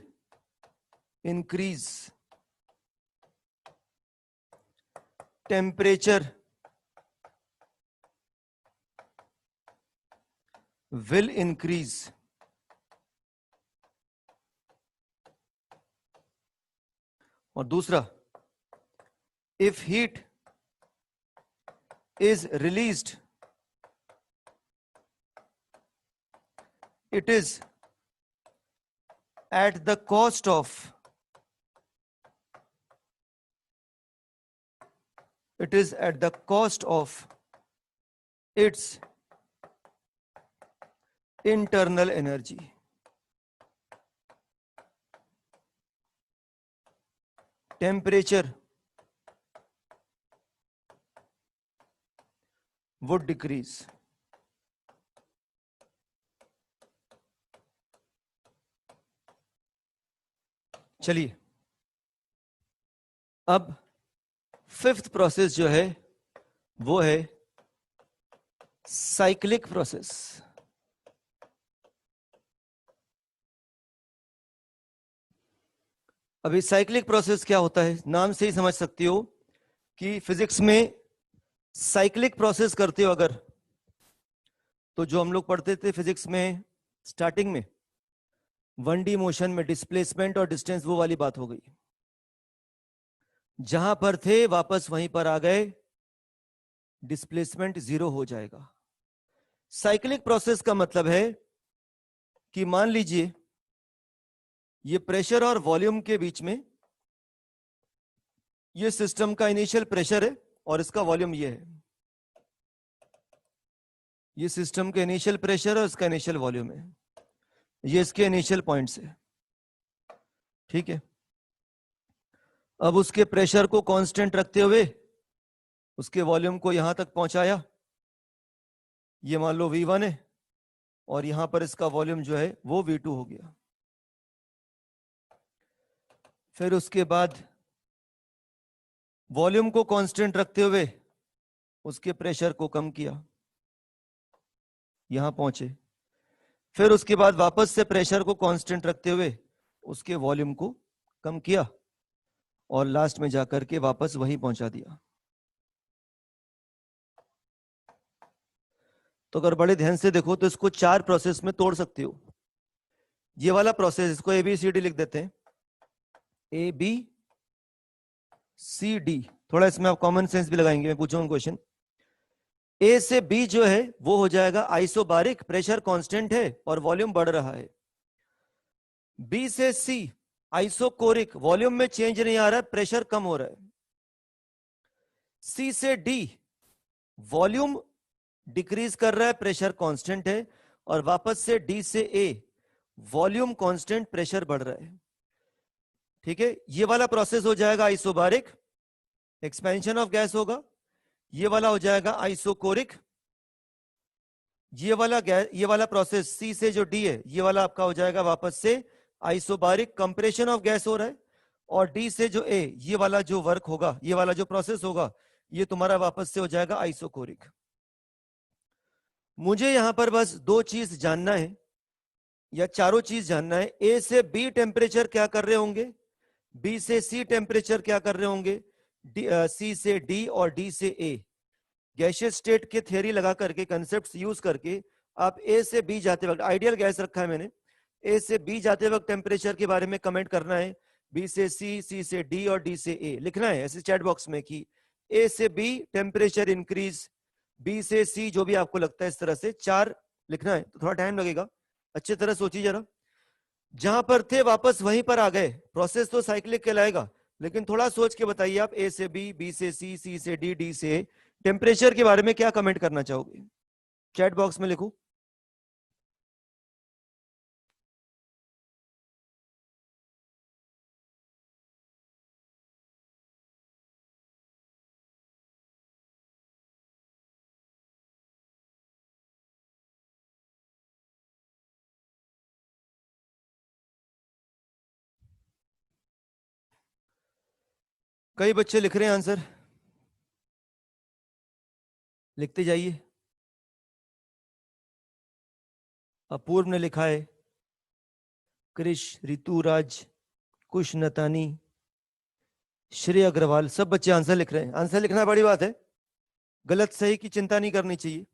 increase, temperature will increase, और दूसरा, if heat is released it is at the cost of its internal energy. Temperature would decrease. चलिए, अब 5th प्रोसेस जो है वो है साइक्लिक प्रोसेस। अभी cyclic process क्या होता है, नाम से ही समझ सकती हो कि फिजिक्स में साइक्लिक प्रोसेस करते हो अगर, तो जो हम लोग पढ़ते थे फिजिक्स में स्टार्टिंग में 1D मोशन में डिस्प्लेसमेंट और डिस्टेंस, वो वाली बात हो गई। जहां पर थे वापस वहीं पर आ गए, डिस्प्लेसमेंट 0 हो जाएगा। साइक्लिक प्रोसेस का मतलब है कि मान लीजिए ये प्रेशर और वॉल्यूम के बीच में, ये सिस्टम का इनिशियल प्रेशर है और इसका वॉल्यूम ये है। ये सिस्टम का इनिशियल प्रेशर और इसका इनिशियल वॉल्यूम है, ये इसके इनिशियल पॉइंट्स है, ठीक है। अब उसके प्रेशर को कांस्टेंट रखते हुए उसके वॉल्यूम को यहां तक पहुंचाया, ये मान लो V1 है और यहां पर इसका वॉल्यूम जो है वो V2 हो गया। फिर उसके बाद वॉल्यूम को कांस्टेंट रखते हुए उसके प्रेशर को कम किया, यहां पहुंचे। फिर उसके बाद वापस से प्रेशर को कांस्टेंट रखते हुए उसके वॉल्यूम को कम किया और लास्ट में जाकर के वापस वहीं पहुंचा दिया। तो अगर बड़े ध्यान से देखो तो इसको 4 प्रोसेस में तोड़ सकते हो। ये वाला प्रोसेस, इसको ABCD लिख देते हैं, ABCD। थोड़ा इसमें आप कॉमन सेंस भी लगाएंगे, मैं पूछूंगा क्वेश्चन। A से B जो है वो हो जाएगा आइसोबारिक, प्रेशर कांस्टेंट है और वॉल्यूम बढ़ रहा है। B से C आइसोकोरिक, वॉल्यूम में चेंज नहीं आ रहा है, प्रेशर कम हो रहा है। C से D वॉल्यूम डिक्रीज कर रहा है, प्रेशर कांस्टेंट है। और वापस से D से A वॉल्यूम कांस्टेंट, प्रेशर बढ़ रहा है, ठीक है। ये वाला प्रोसेस हो जाएगा आइसोबारिक, एक्सपेंशन ऑफ गैस होगा। ये वाला हो जाएगा आइसोकोरिक। ये वाला प्रोसेस C से जो D है, ये वाला आपका हो जाएगा वापस से आइसोबारिक, कंप्रेशन ऑफ गैस हो रहा है। और D से जो A, ये वाला जो वर्क होगा, ये वाला जो प्रोसेस होगा, ये तुम्हारा वापस से हो जाएगा आइसोकोरिक। मुझे यहां पर बस 2 चीज जानना है या चारों चीज जानना है। A से B टेम्परेचर क्या कर रहे होंगे, B से C टेम्परेचर क्या कर रहे होंगे, C से D और D से A। गैसियस स्टेट के थ्योरी लगा करके, कंसेप्ट्स यूज करके आप A से B जाते वक्त, आइडियल गैस रखा है मैंने, ए से बी जाते वक्त टेम्परेचर के बारे में कमेंट करना है, बी से सी से डी और डी से ए लिखना है ऐसे चैट बॉक्स में कि ए से बी टेम्परेचर इंक्रीज, बी से सी जो भी आपको लगता है इस तरह से 4 लिखना है। तो थोड़ा टाइम लगेगा, अच्छी तरह सोचिए जरा। जहां पर थे वापस वहीं पर आ गए, प्रोसेस तो साइक्लिक कहलाएगा, लेकिन थोड़ा सोच के बताइए आप ए से बी, बी से सी से डी, डी से ए, टेम्परेचर के बारे में क्या कमेंट करना चाहोगे? चैट बॉक्स में लिखो। कई बच्चे लिख रहे हैं आंसर, लिखते जाइए। अपूर्व ने लिखा है, क्रिश, ऋतुराज, कुश नतानी, श्रेय अग्रवाल, सब बच्चे आंसर लिख रहे हैं। आंसर लिखना बड़ी बात है, गलत सही की चिंता नहीं करनी चाहिए।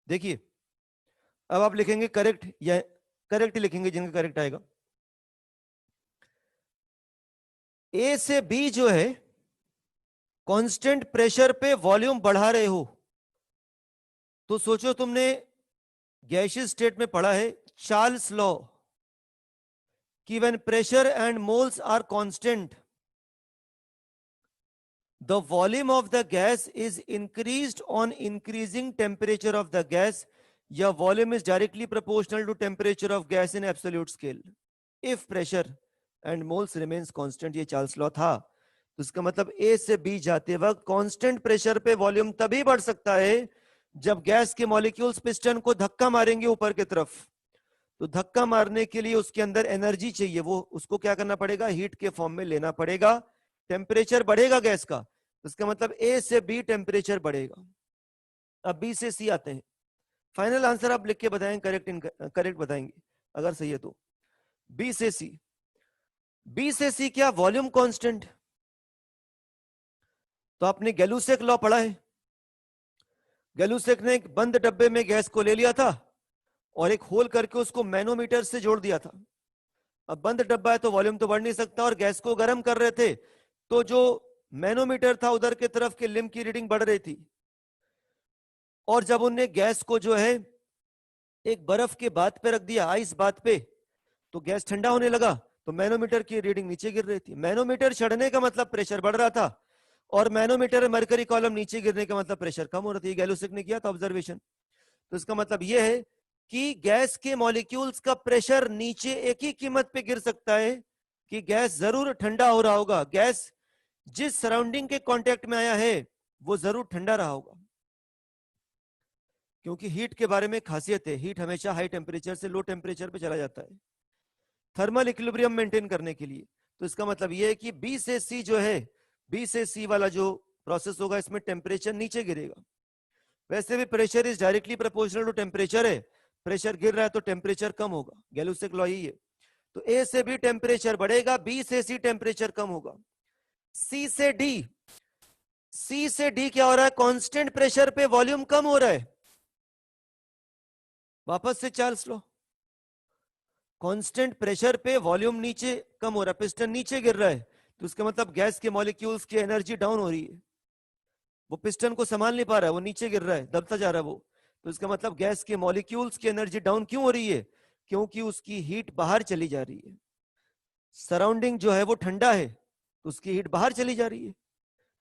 देखिए अब आप लिखेंगे करेक्ट, या करेक्ट लिखेंगे जिनका करेक्ट आएगा। ए से बी जो है कांस्टेंट प्रेशर पे वॉल्यूम बढ़ा रहे हो, तो सोचो तुमने गैसियस स्टेट में पढ़ा है चार्ल्स लॉ कि when pressure and moles are constant the volume of the gas is increased on increasing temperature of the gas, या volume is directly proportional to temperature of gas in absolute scale if pressure and moles remains constant। ये Charles law था। तो इसका मतलब ए से B जाते वक्त constant pressure पे वॉल्यूम तभी बढ़ सकता है जब गैस के मॉलिक्यूल्स पिस्टन को धक्का मारेंगे ऊपर की तरफ। तो धक्का मारने के लिए उसके अंदर एनर्जी चाहिए, वो उसको क्या करना पड़ेगा, हीट के फॉर्म में लेना पड़ेगा, टेम्परेचर बढ़ेगा गैस का। इसका मतलब ए से बी टेम्परेचर बढ़ेगा। अब बी से सी आते हैं, फाइनल आंसर आप लिख के बताएं, करेक्ट बताएंगे अगर सही है तो। बी से सी, बी से सी क्या वॉल्यूम कांस्टेंट, तो आपने गैलुसेक लॉ पढ़ा है। गैलुसेक ने एक बंद डब्बे में गैस को ले लिया था और एक होल करके उसको मैनोमीटर से जोड़ दिया था। अब बंद डब्बा है तो वॉल्यूम तो बढ़ नहीं सकता, और गैस को गर्म कर रहे थे तो जो मैनोमीटर था उधर की तरफ के लिम्ब की रीडिंग बढ़ रही थी। और जब उनने गैस को जो है एक बर्फ के बात पे रख दिया, आइस बात पे, तो गैस ठंडा होने लगा, तो मैनोमीटर की रीडिंग नीचे गिर रही थी। मैनोमीटर चढ़ने का मतलब प्रेशर बढ़ रहा था, और मैनोमीटर मरकरी कॉलम नीचे गिरने का मतलब प्रेशर कम हो रहा था। गैलुसिक ने किया था ऑब्जर्वेशन। तो इसका मतलब यह है कि गैस के मॉलिक्यूल्स का प्रेशर नीचे एक ही कीमत पे गिर सकता है कि गैस जरूर ठंडा हो रहा होगा, गैस जिस सराउंडिंग के कांटेक्ट में आया है वो जरूर ठंडा रहा होगा। क्योंकि हीट के बारे में खासियत है, हीट हमेशा हाई टेम्परेचर से लो टेम्परेचर पे चला जाता है थर्मल इक्विलिब्रियम मेंटेन करने के लिए। तो इसका मतलब यह है कि बी से सी जो है, बी से सी वाला जो प्रोसेस होगा इसमें टेम्परेचर नीचे गिरेगा। वैसे भी pressure is directly proportional to temperature है, प्रेशर गिर रहा है तो टेम्परेचर कम होगा, गैलुसिक लॉ ही है। तो ए से बी टेम्परेचर बढ़ेगा, बी से सी टेम्परेचर कम होगा। सी से डी, सी से डी क्या हो रहा है, कांस्टेंट प्रेशर पे वॉल्यूम कम हो रहा है। वापस से चार्ल्स लॉ, कांस्टेंट प्रेशर पे वॉल्यूम नीचे कम हो रहा है, पिस्टन नीचे गिर रहा है, तो इसका मतलब गैस के मॉलिक्यूल्स की एनर्जी डाउन हो रही है, वो पिस्टन को संभाल नहीं पा रहा है, वो नीचे गिर रहा है, दबता जा रहा है वो। तो इसका मतलब गैस के मॉलिक्यूल्स की एनर्जी डाउन क्यों हो रही है, क्योंकि उसकी हीट बाहर चली जा रही है। सराउंडिंग जो है वो ठंडा है तो उसकी हीट बाहर चली जा रही है,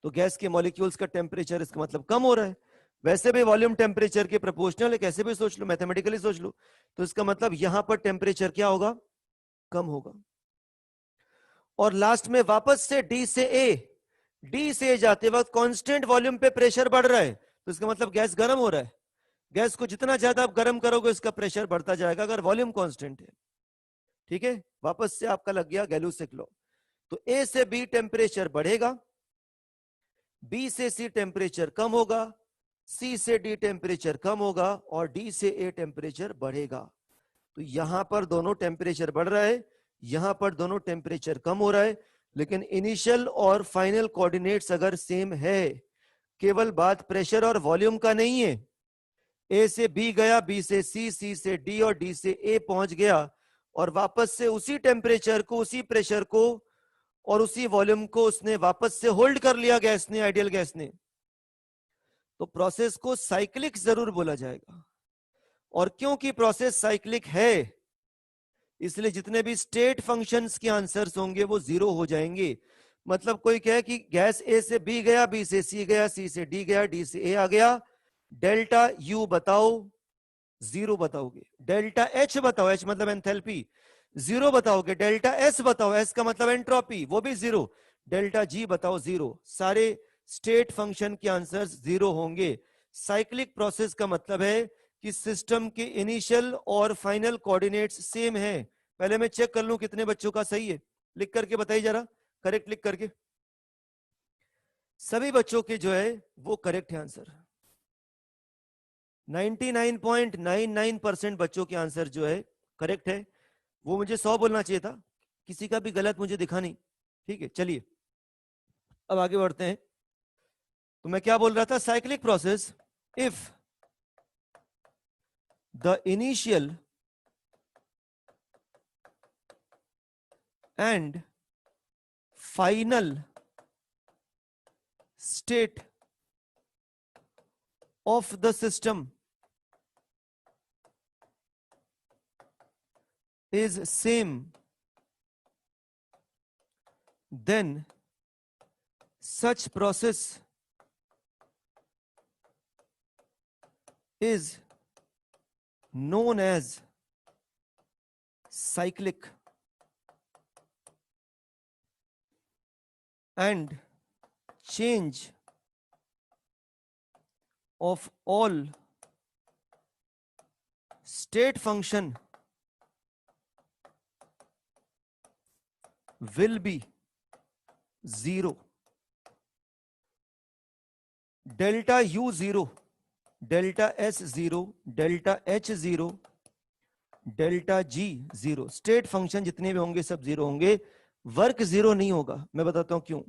तो गैस के मॉलिक्यूल्स का टेम्परेचर इसका मतलब कम हो रहा है। वैसे भी वॉल्यूम टेम्परेचर के प्रोपोर्शनल है, कैसे भी सोच लो, मैथमेटिकली सोच लो, तो इसका मतलब यहां पर टेम्परेचर क्या होगा, कम होगा। और लास्ट में वापस से डी से ए, डी से जाते वक्त कांस्टेंट वॉल्यूम पे प्रेशर बढ़ रहा है, तो इसका मतलब गैस गर्म हो रहा है। गैस को जितना ज्यादा आप गर्म करोगे उसका प्रेशर बढ़ता जाएगा अगर वॉल्यूम कांस्टेंट है। ठीक है, वापस से आपका लग गया गैलुसिक लॉ। तो ए से बी टेम्परेचर बढ़ेगा, बी से सी टेम्परेचर कम होगा, सी से डी टेम्परेचर कम होगा, और डी से ए टेम्परेचर बढ़ेगा। तो यहां पर दोनों टेम्परेचर बढ़ रहा है, यहां पर दोनों टेम्परेचर कम हो रहा है, लेकिन इनिशियल और फाइनल कोऑर्डिनेट्स अगर सेम है, केवल बात प्रेशर और वॉल्यूम का नहीं है। ए से बी गया, बी से सी, सी से डी और डी से ए पहुंच गया और वापस से उसी टेम्परेचर को, उसी प्रेशर को और उसी वॉल्यूम को उसने वापस से होल्ड कर लिया गैस ने, आइडियल गैस ने, तो प्रोसेस को साइक्लिक जरूर बोला जाएगा। और क्योंकि प्रोसेस साइक्लिक है इसलिए जितने भी स्टेट फंक्शंस के आंसर्स होंगे वो जीरो हो जाएंगे। मतलब कोई कहे कि गैस ए से बी गया, बी से सी गया, सी से डी गया, डी से ए आ गया, डेल्टा यू बताओ, जीरो बताओगे। डेल्टा एच बताओ, एच मतलब एंथैल्पी, जीरो बताओगे। डेल्टा एस बताओ, एस का मतलब एंट्रोपी, वो भी जीरो। डेल्टा जी बताओ, जीरो। सारे स्टेट फंक्शन के आंसर्स जीरो होंगे। साइक्लिक प्रोसेस का मतलब है कि सिस्टम के इनिशियल और फाइनल कोऑर्डिनेट्स सेम है। पहले मैं चेक कर लूं कितने बच्चों का सही है, लिख करके बताइए जरा, करेक्ट लिख करके। सभी बच्चों के जो है वो करेक्ट है आंसर। 99.99% बच्चों के आंसर जो है करेक्ट है। वो मुझे 100 बोलना चाहिए था, किसी का भी गलत मुझे दिखा नहीं। ठीक है, चलिए अब आगे बढ़ते हैं। तो मैं क्या बोल रहा था, cyclic process, if the initial and final state of the system is same, then such process is known as cyclic, and change of all state function will be zero. Delta U zero, delta S zero, delta H zero, delta G zero. State function जितने भी होंगे सब zero होंगे, work zero नहीं होगा। मैं बताता हूं क्यों।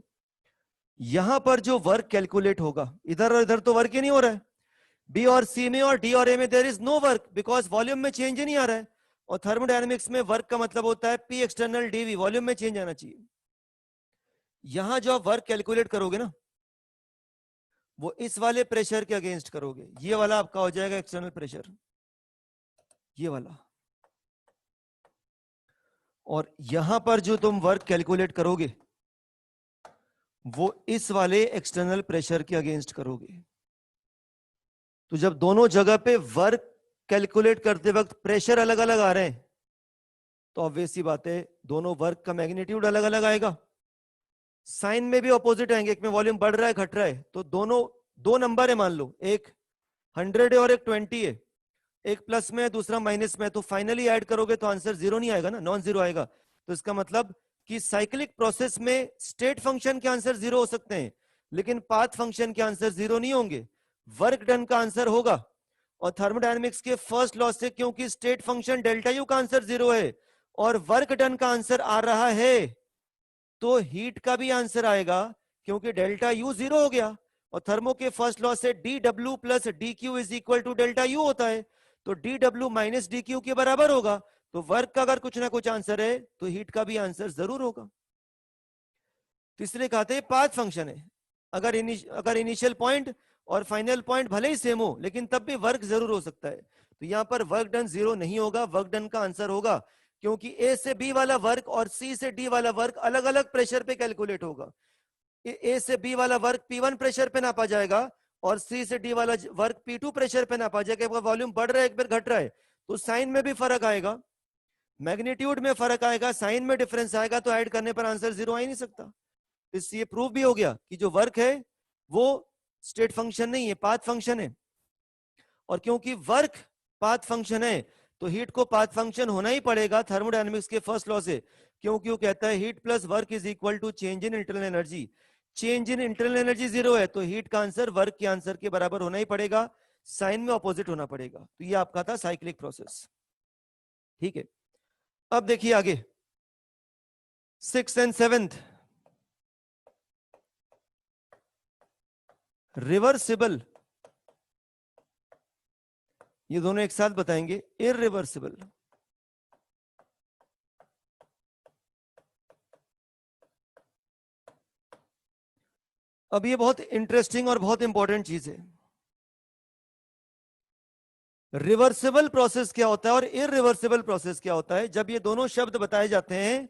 यहां पर जो वर्क कैलकुलेट होगा, इधर और इधर तो वर्क ही नहीं हो रहा है। बी और सी में और डी और ए में there is no work, because volume में चेंज ही नहीं आ रहा है। और थर्मोडायनेमिक्स में वर्क का मतलब होता है पी एक्सटर्नल डीवी, वॉल्यूम में चेंज आना चाहिए। यहां जो आप वर्क कैलकुलेट करोगे ना, वो इस वाले प्रेशर के अगेंस्ट करोगे। ये वाला आपका हो जाएगा एक्सटर्नल प्रेशर, ये वाला। और यहां पर जो तुम वर्क कैलकुलेट करोगे वो इस वाले एक्सटर्नल प्रेशर के अगेंस्ट करोगे। तो जब दोनों जगह पे वर्क कैलकुलेट करते वक्त प्रेशर अलग अलग आ रहे हैं तो ऑब्वियस सी बात है दोनों वर्क का मैग्नीट्यूड अलग अलग आएगा। साइन में भी ऑपोजिट आएंगे, एक में वॉल्यूम बढ़ रहा है घट रहा है, तो दोनों दो नंबर है मान लो, एक 100 है और एक 20 है, एक प्लस में है दूसरा माइनस में है, तो फाइनली ऐड करोगे तो आंसर जीरो नहीं आएगा ना, नॉन जीरो आएगा। तो इसका मतलब कि साइक्लिक प्रोसेस में स्टेट फंक्शन के आंसर जीरो हो सकते हैं लेकिन पाथ फंक्शन के आंसर जीरो नहीं होंगे, वर्क डन का आंसर होगा। और थर्मोडायनेमिक्स के फर्स्ट लॉ से, क्योंकि स्टेट फंक्शन डेल्टा यू का आंसर जीरो है और वर्क डन का आंसर आ रहा है, तो हीट का भी आंसर आएगा क्योंकि डेल्टा यू जीरो हो गया। और थर्मो के फर्स्ट लॉ से D W plus D Q is equal to delta U होता है, तो D W minus D Q के बराबर होगा। तो वर्क का अगर कुछ ना कुछ आंसर है तो हीट का भी आंसर जरूर होगा। तो इसलिए कहते हैं पाथ फंक्शन है। अगर इनिशियल पॉइंट और फाइनल पॉइंट भले ही सेम हो लेकिन तब भी वर्क जरूर हो सकता है। तो यहां पर वर्क डन जीरो नहीं होगा, वर्क डन का आंसर होगा क्योंकि ए से बी वाला वर्क और सी से डी वाला वर्क अलग अलग प्रेशर पे कैलकुलेट होगा। ए से बी वाला वर्क P1 प्रेशर पे नापा जाएगा और सी से डी वाला वर्क P2 प्रेशर पे नापा जाएगा। वॉल्यूम बढ़ रहा है एक बार घट रहा है तो साइन में भी फर्क आएगा, मैग्नीट्यूड में फर्क आएगा, साइन में डिफरेंस आएगा, तो ऐड करने पर आंसर जीरो आ ही नहीं सकता। इससे ये प्रूव भी हो गया कि जो वर्क है वो स्टेट फंक्शन नहीं है, पाथ फंक्शन है। और क्योंकि वर्क पाथ फंक्शन है तो हीट को पाथ फंक्शन होना ही पड़ेगा थर्मोडायनेमिक्स के फर्स्ट लॉ से, क्योंकि वो कहता है heat plus work is equal to change in internal energy. Change in internal energy zero है तो हीट का आंसर वर्क के आंसर के बराबर होना ही पड़ेगा, साइन में ऑपोजिट होना पड़ेगा। तो ये आपका था साइक्लिक प्रोसेस। ठीक है, अब देखिए आगे 6th and 7th, रिवर्सिबल ये दोनों एक साथ बताएंगे, इररिवर्सिबल। अब ये बहुत इंटरेस्टिंग और बहुत इंपॉर्टेंट चीज है। रिवर्सिबल प्रोसेस क्या होता है और इररिवर्सिबल प्रोसेस क्या होता है? जब ये दोनों शब्द बताए जाते हैं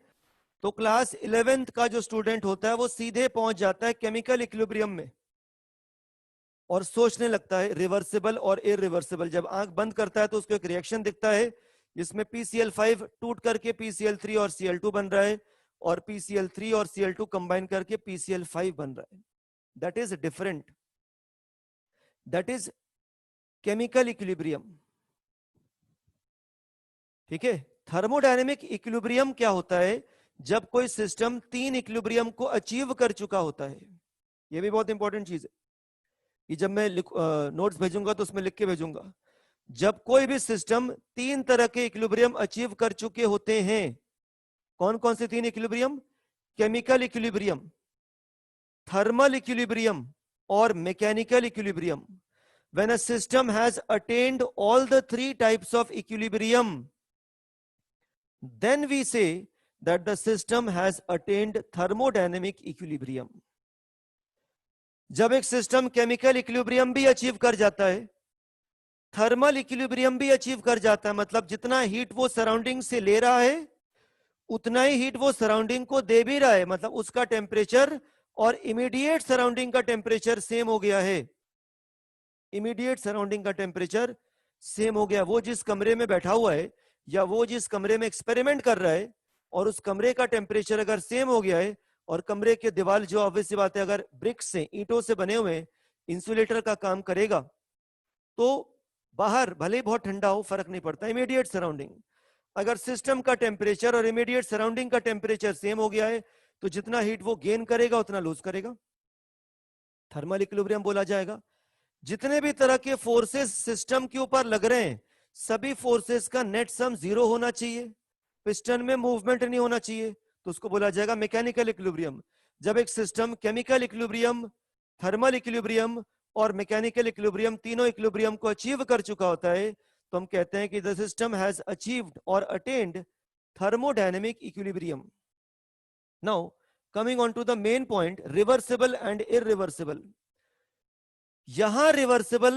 तो क्लास 11th का जो स्टूडेंट होता है वो सीधे पहुंच जाता है केमिकल इक्विलिब्रियम में और सोचने लगता है रिवर्सिबल और इररिवर्सिबल। जब आंख बंद करता है तो उसको एक रिएक्शन दिखता है जिसमें PCl5 टूट करके PCl3 और Cl2 बन रहा है और PCl3 और Cl2 कंबाइन करके PCl5 बन रहा है। That is different, that is chemical equilibrium. ठीक है। थर्मोडायनेमिक इक्विलिब्रियम क्या होता है? जब कोई सिस्टम 3 इक्विलिब्रियम को अचीव कर चुका होता है। यह भी बहुत इंपॉर्टेंट चीज है कि जब मैं नोट्स भेजूंगा तो उसमें लिख के भेजूंगा। जब कोई भी सिस्टम 3 तरह के इक्विलिब्रियम अचीव कर चुके होते हैं। कौन कौन से 3 equilibrium? Chemical equilibrium, thermal equilibrium और mechanical equilibrium. When a system has attained all the 3 types of equilibrium, then we say that the system has attained thermodynamic equilibrium. जब एक सिस्टम केमिकल इक्विलिब्रियम भी अचीव कर जाता है, thermal equilibrium भी achieve कर जाता है, मतलब जितना हीट वो सराउंडिंग से ले रहा है उतना ही हीट वो सराउंडिंग को दे भी रहा है, मतलब उसका टेम्परेचर और इमीडिएट सराउंडिंग का टेम्परेचर सेम हो गया है। इमीडिएट सराउंडिंग का टेम्परेचर सेम हो गया। वो जिस कमरे में बैठा हुआ है या वो जिस कमरे में एक्सपेरिमेंट कर रहा है और उस कमरे का टेम्परेचर अगर सेम हो गया है और कमरे के दीवार जो ऑब्वियस सी बात है अगर ब्रिक्स से, ईंटों से बने हुए इंसुलेटर का काम करेगा तो बाहर भले ही बहुत ठंडा हो फर्क नहीं पड़ता, इमीडिएट सराउंडिंग। अगर सिस्टम का टेम्परेचर और इमीडिएट सराउंडिंग का टेम्परेचर सेम हो गया है तो जितना हीट वो गेन करेगा उतना लूज करेगा, थर्मल इक्विलिब्रियम बोला जाएगा। जितने भी तरह के फोर्सेस सिस्टम के ऊपर लग रहे हैं सभी फोर्सेस का नेट सम 0 होना चाहिए, पिस्टन में मूवमेंट नहीं होना चाहिए, तो उसको बोला जाएगा मैकेनिकल इक्विलिब्रियम। जब एक system chemical equilibrium, thermal equilibrium और मैकेनिकल इक्विलिब्रियम तीनों इक्विलिब्रियम को अचीव कर चुका होता है तो हम कहते हैं कि द सिस्टम हैज अचीव्ड और attained thermodynamic equilibrium. Now coming on to the main point, reversible and irreversible. यहां रिवर्सिबल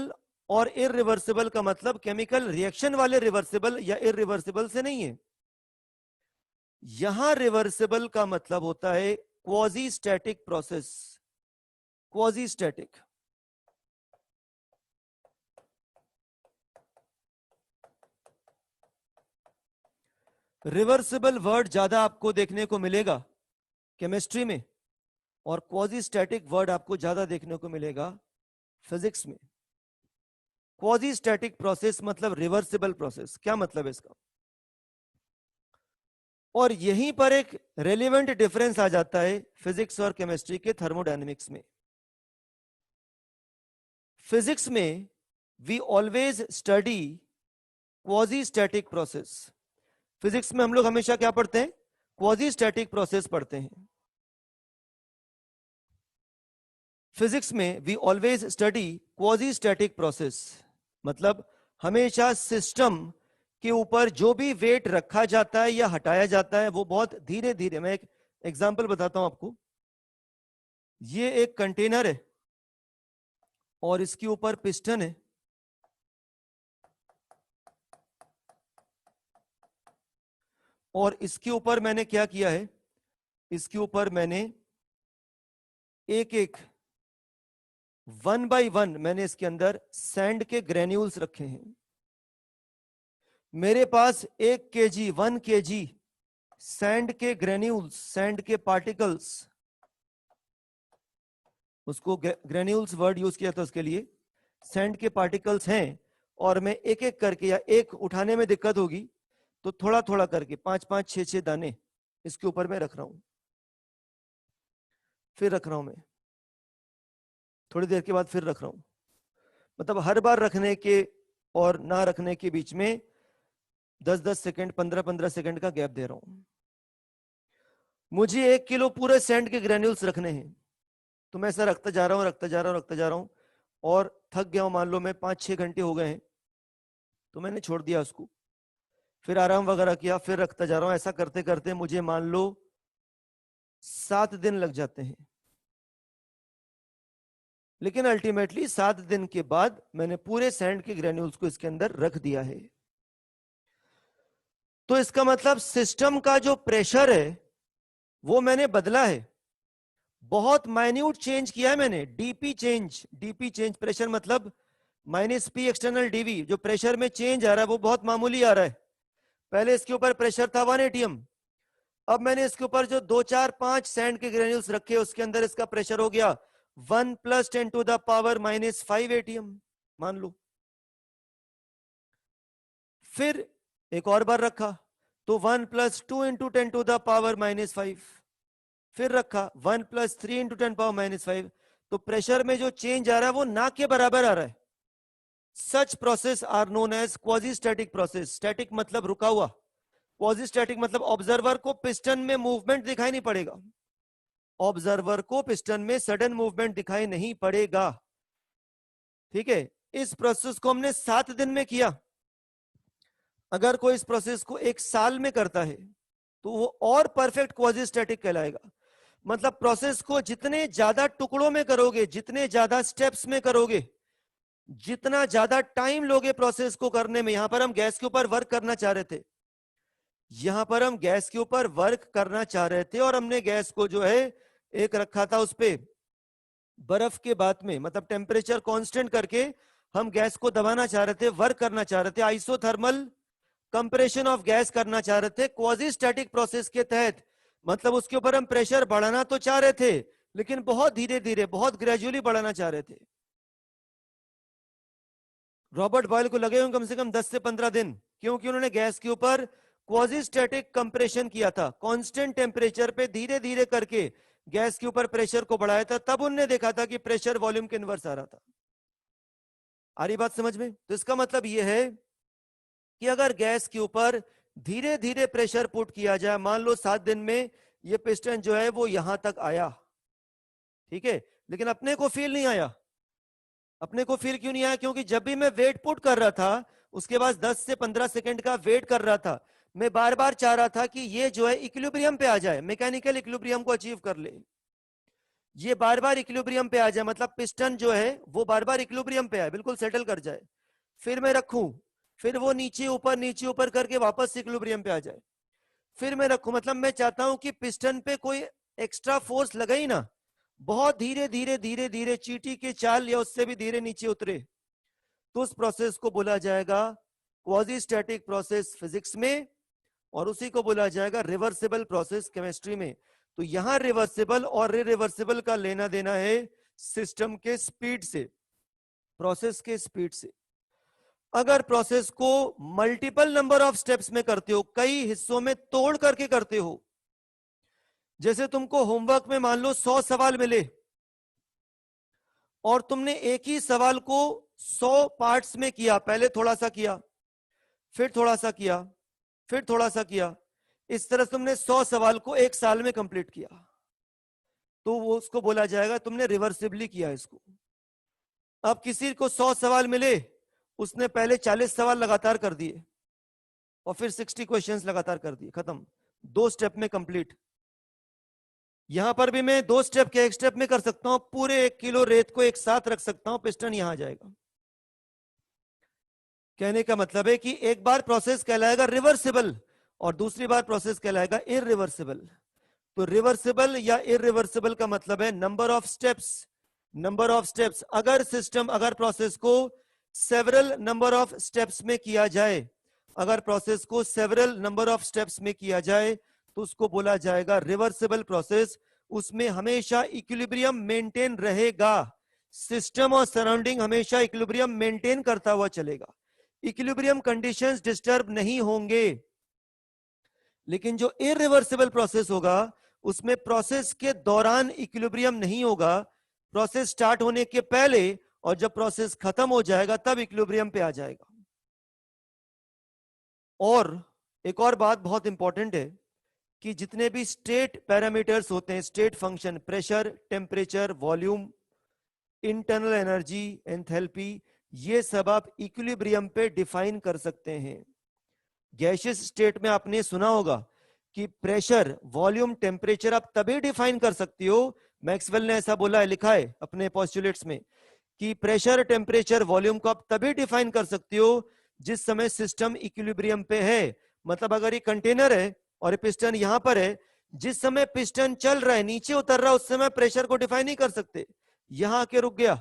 और इररिवर्सिबल का मतलब केमिकल रिएक्शन वाले रिवर्सिबल या इररिवर्सिबल से नहीं है। यहां रिवर्सिबल का मतलब होता है quasi static process. Quasi static, reversible word ज्यादा आपको देखने को मिलेगा केमिस्ट्री में और क्वाजी स्टैटिक वर्ड आपको ज्यादा देखने को मिलेगा फिजिक्स में। क्वाजी स्टैटिक प्रोसेस मतलब रिवर्सिबल प्रोसेस। क्या मतलब है इसका? और यहीं पर एक रेलेवेंट डिफरेंस आ जाता है फिजिक्स और केमिस्ट्री के थर्मोडायनेमिक्स में। फिजिक्स में we always study quasi static process. Physics में हम लोग हमेशा क्या पढ़ते हैं? क्वाजी स्टैटिक प्रोसेस पढ़ते हैं। फिजिक्स में we always study quasi static process, मतलब हमेशा सिस्टम के ऊपर जो भी वेट रखा जाता है या हटाया जाता है वो बहुत धीरे धीरे। मैं एक एग्जांपल बताता हूं आपको। ये एक कंटेनर है और इसके ऊपर पिस्टन है और इसके ऊपर मैंने क्या किया है, इसके ऊपर मैंने एक एक 1 बाय 1 मैंने इसके अंदर सैंड के ग्रेन्यूल्स रखे हैं। मेरे पास 1 kg 1 kg सैंड के ग्रेन्यूल्स, सैंड के पार्टिकल्स, उसको ग्रेन्यूल्स वर्ड यूज किया था उसके लिए, सैंड के पार्टिकल्स हैं और मैं एक एक करके, या एक उठाने में दिक्कत होगी तो थोड़ा थोड़ा करके 5-5 6-6 दाने इसके ऊपर मैं रख रहा हूं, फिर रख रहा हूं, मैं थोड़ी देर के बाद फिर रख रहा हूं। मतलब हर बार रखने के और ना रखने के बीच में 10-10 सेकंड, 15-15 सेकंड का गैप दे रहा हूं। मुझे 1 किलो पूरे सैंड के ग्रेन्यूल्स रखने हैं तो मैं ऐसा रखता जा रहा हूं, रखता जा रहा हूं, रखता जा रहा हूं और थक गया हूं। मान लो मैं 5-6 घंटे हो गए हैं तो मैंने छोड़ दिया उसको, फिर आराम वगैरह किया, फिर रखता जा रहा हूं। ऐसा करते करते मुझे मान लो 7 दिन लग जाते हैं, लेकिन अल्टीमेटली 7 दिन के बाद मैंने पूरे सैंड के ग्रेन्यूल्स को इसके अंदर रख दिया है। तो इसका मतलब सिस्टम का जो प्रेशर है वो मैंने बदला है, बहुत माइन्यूट चेंज किया है मैंने। डीपी चेंज प्रेशर मतलब माइनस पी एक्सटर्नल डीवी, जो प्रेशर में चेंज आ रहा है वो बहुत मामूली आ रहा है। पहले इसके ऊपर प्रेशर था 1 एटीएम, अब मैंने इसके ऊपर जो 2 4 5 सैंड के ग्रेन्यूल्स रखे उसके अंदर इसका प्रेशर हो गया 1 + 10⁻⁻5 एटीएम मान लो। फिर एक और बार रखा तो 1 + 2 × 10⁻⁻5, फिर रखा 1 + 3 × 10⁻⁻5। तो प्रेशर में जो चेंज आ रहा है वो ना के बराबर आ रहा है। Such process are known as quasi static process. Static मतलब रुका हुआ, क्वाजी स्टैटिक मतलब ऑब्जर्वर को पिस्टन में मूवमेंट दिखाई नहीं पड़ेगा, ऑब्जर्वर को पिस्टन में सडन मूवमेंट दिखाई नहीं पड़ेगा। ठीक है, इस प्रोसेस को हमने 7 दिन में किया। अगर कोई इस प्रोसेस को 1 साल में करता है तो वो और परफेक्ट क्वाजी स्टैटिक कहलाएगा। मतलब प्रोसेस को जितने ज्यादा टुकड़ों में करोगे, जितने ज्यादा स्टेप्स में करोगे, जितना ज्यादा टाइम लोगे प्रोसेस को करने में। यहां पर हम गैस के ऊपर वर्क करना चाह रहे थे, यहां पर हम गैस के ऊपर वर्क करना चाह रहे थे और हमने गैस को जो है एक रखा था उस पे बर्फ के बाद में, मतलब टेम्परेचर कांस्टेंट करके हम गैस को दबाना चाह रहे थे, वर्क करना चाह रहे थे, आइसोथर्मल कंप्रेशन ऑफ गैस करना चाह रहे थे क्वाजी स्टैटिक प्रोसेस के तहत। मतलब उसके ऊपर हम प्रेशर बढ़ाना तो चाह रहे थे लेकिन बहुत धीरे धीरे, बहुत ग्रेजुअली बढ़ाना चाह रहे थे। रॉबर्ट बॉयल को लगे होंगे कम से कम 10 से 15 दिन, क्योंकि उन्होंने गैस के ऊपर क्वाजी स्टैटिक कंप्रेशन किया था, कांस्टेंट टेम्परेचर पे धीरे धीरे करके गैस के ऊपर प्रेशर को बढ़ाया था। तब उन्होंने देखा था कि प्रेशर वॉल्यूम के इनवर्स आ रहा था। आ रही बात समझ में? तो इसका मतलब यह है कि अगर गैस के ऊपर धीरे धीरे प्रेशर पुट किया जाए, मान लो 7 दिन में ये पिस्टन जो है वो यहां तक आया, ठीक है, लेकिन अपने को फील नहीं आया। अपने को फील क्यों नहीं आया? क्योंकि जब भी मैं वेट पुट कर रहा था उसके बाद 10 से 15 सेकंड का वेट कर रहा था, मैं बार बार चाह रहा था कि ये जो है इक्विलिब्रियम पे आ जाए, मैकेनिकल इक्विलिब्रियम को अचीव कर ले, ये बार बार इक्विलिब्रियम पे आ जाए, मतलब पिस्टन जो है वो बार बार इक्विलिब्रियम पे आए, बिल्कुल सेटल कर जाए। फिर मैं रखूं, फिर वो नीचे ऊपर करके वापस इक्विलिब्रियम पे आ जाए, फिर मैं रखूं। मतलब मैं चाहता हूं कि पिस्टन पे कोई एक्स्ट्रा फोर्स लगे ही ना, बहुत धीरे धीरे धीरे धीरे चींटी की चाल या उससे भी धीरे नीचे उतरे। तो उस प्रोसेस को बोला जाएगा क्वाजी स्टैटिक प्रोसेस फिजिक्स में, और उसी को बोला जाएगा रिवर्सिबल प्रोसेस केमिस्ट्री में। तो यहां रिवर्सिबल और रिवर्सिबल का लेना देना है सिस्टम के स्पीड से, प्रोसेस के स्पीड से। अगर प्रोसेस को मल्टीपल नंबर ऑफ स्टेप्स में करते हो, कई हिस्सों में तोड़ करके करते हो, जैसे तुमको होमवर्क में मान लो 100 सवाल मिले और तुमने एक ही सवाल को 100 पार्ट्स में किया, पहले थोड़ा सा किया, फिर थोड़ा सा किया, फिर थोड़ा सा किया, इस तरह तुमने 100 सवाल को 1 साल में कंप्लीट किया, तो वो उसको बोला जाएगा तुमने रिवर्सिबली किया इसको। अब किसी को 100 सवाल मिले, उसने पहले 40 सवाल लगातार कर दिए और फिर 60 क्वेश्चंस लगातार कर दिए, खत्म, 2 स्टेप में कंप्लीट। यहां पर भी मैं 2 स्टेप के 1 स्टेप में कर सकता हूं, पूरे 1 किलो रेत को एक साथ रख सकता हूं, पिस्टन यहां आ जाएगा। कहने का मतलब है कि एक बार प्रोसेस कहलाएगा रिवर्सिबल और दूसरी बार प्रोसेस कहलाएगा इरिवर्सिबल। तो रिवर्सिबल या इरिवर्सिबल का मतलब है number of steps, number of steps. अगर सिस्टम, अगर प्रोसेस को सेवरल नंबर ऑफ स्टेप्स में किया जाए, अगर प्रोसेस को सेवरल नंबर ऑफ स्टेप्स में किया जाए तो उसको बोला जाएगा रिवर्सिबल प्रोसेस। उसमें हमेशा इक्विलिब्रियम मेंटेन रहेगा, सिस्टम और सराउंडिंग हमेशा इक्विलिब्रियम मेंटेन करता हुआ चलेगा, इक्विलिब्रियम कंडीशंस डिस्टर्ब नहीं होंगे। लेकिन जो इरिवर्सिबल प्रोसेस होगा उसमें प्रोसेस के दौरान इक्विलिब्रियम नहीं होगा, प्रोसेस स्टार्ट होने के पहले और जब प्रोसेस खत्म हो जाएगा तब इक्विलिब्रियम पे आ जाएगा। और एक और बात बहुत इंपॉर्टेंट है कि जितने भी स्टेट पैरामीटर्स होते हैं, state function, pressure, temperature, volume, internal energy, enthalpy, ये सब आप इक्विलिब्रियम पे डिफाइन कर सकते हैं। गैसियस स्टेट में आपने सुना होगा कि प्रेशर, वॉल्यूम, टेम्परेचर आप तभी डिफाइन कर सकती हो, मैक्सवेल ने ऐसा बोला है, लिखा है अपने पोस्टुलेट्स में, कि प्रेशर, टेम्परेचर, वॉल्यूम को आप तभी डिफाइन कर सकती हो जिस समय सिस्टम इक्विलिब्रियम पे है। मतलब अगर ये कंटेनर है और पिस्टन यहां पर है, जिस समय पिस्टन चल रहा है, नीचे उतर रहा है, उस समय प्रेशर को डिफाइन नहीं कर सकते। यहां आके रुक गया,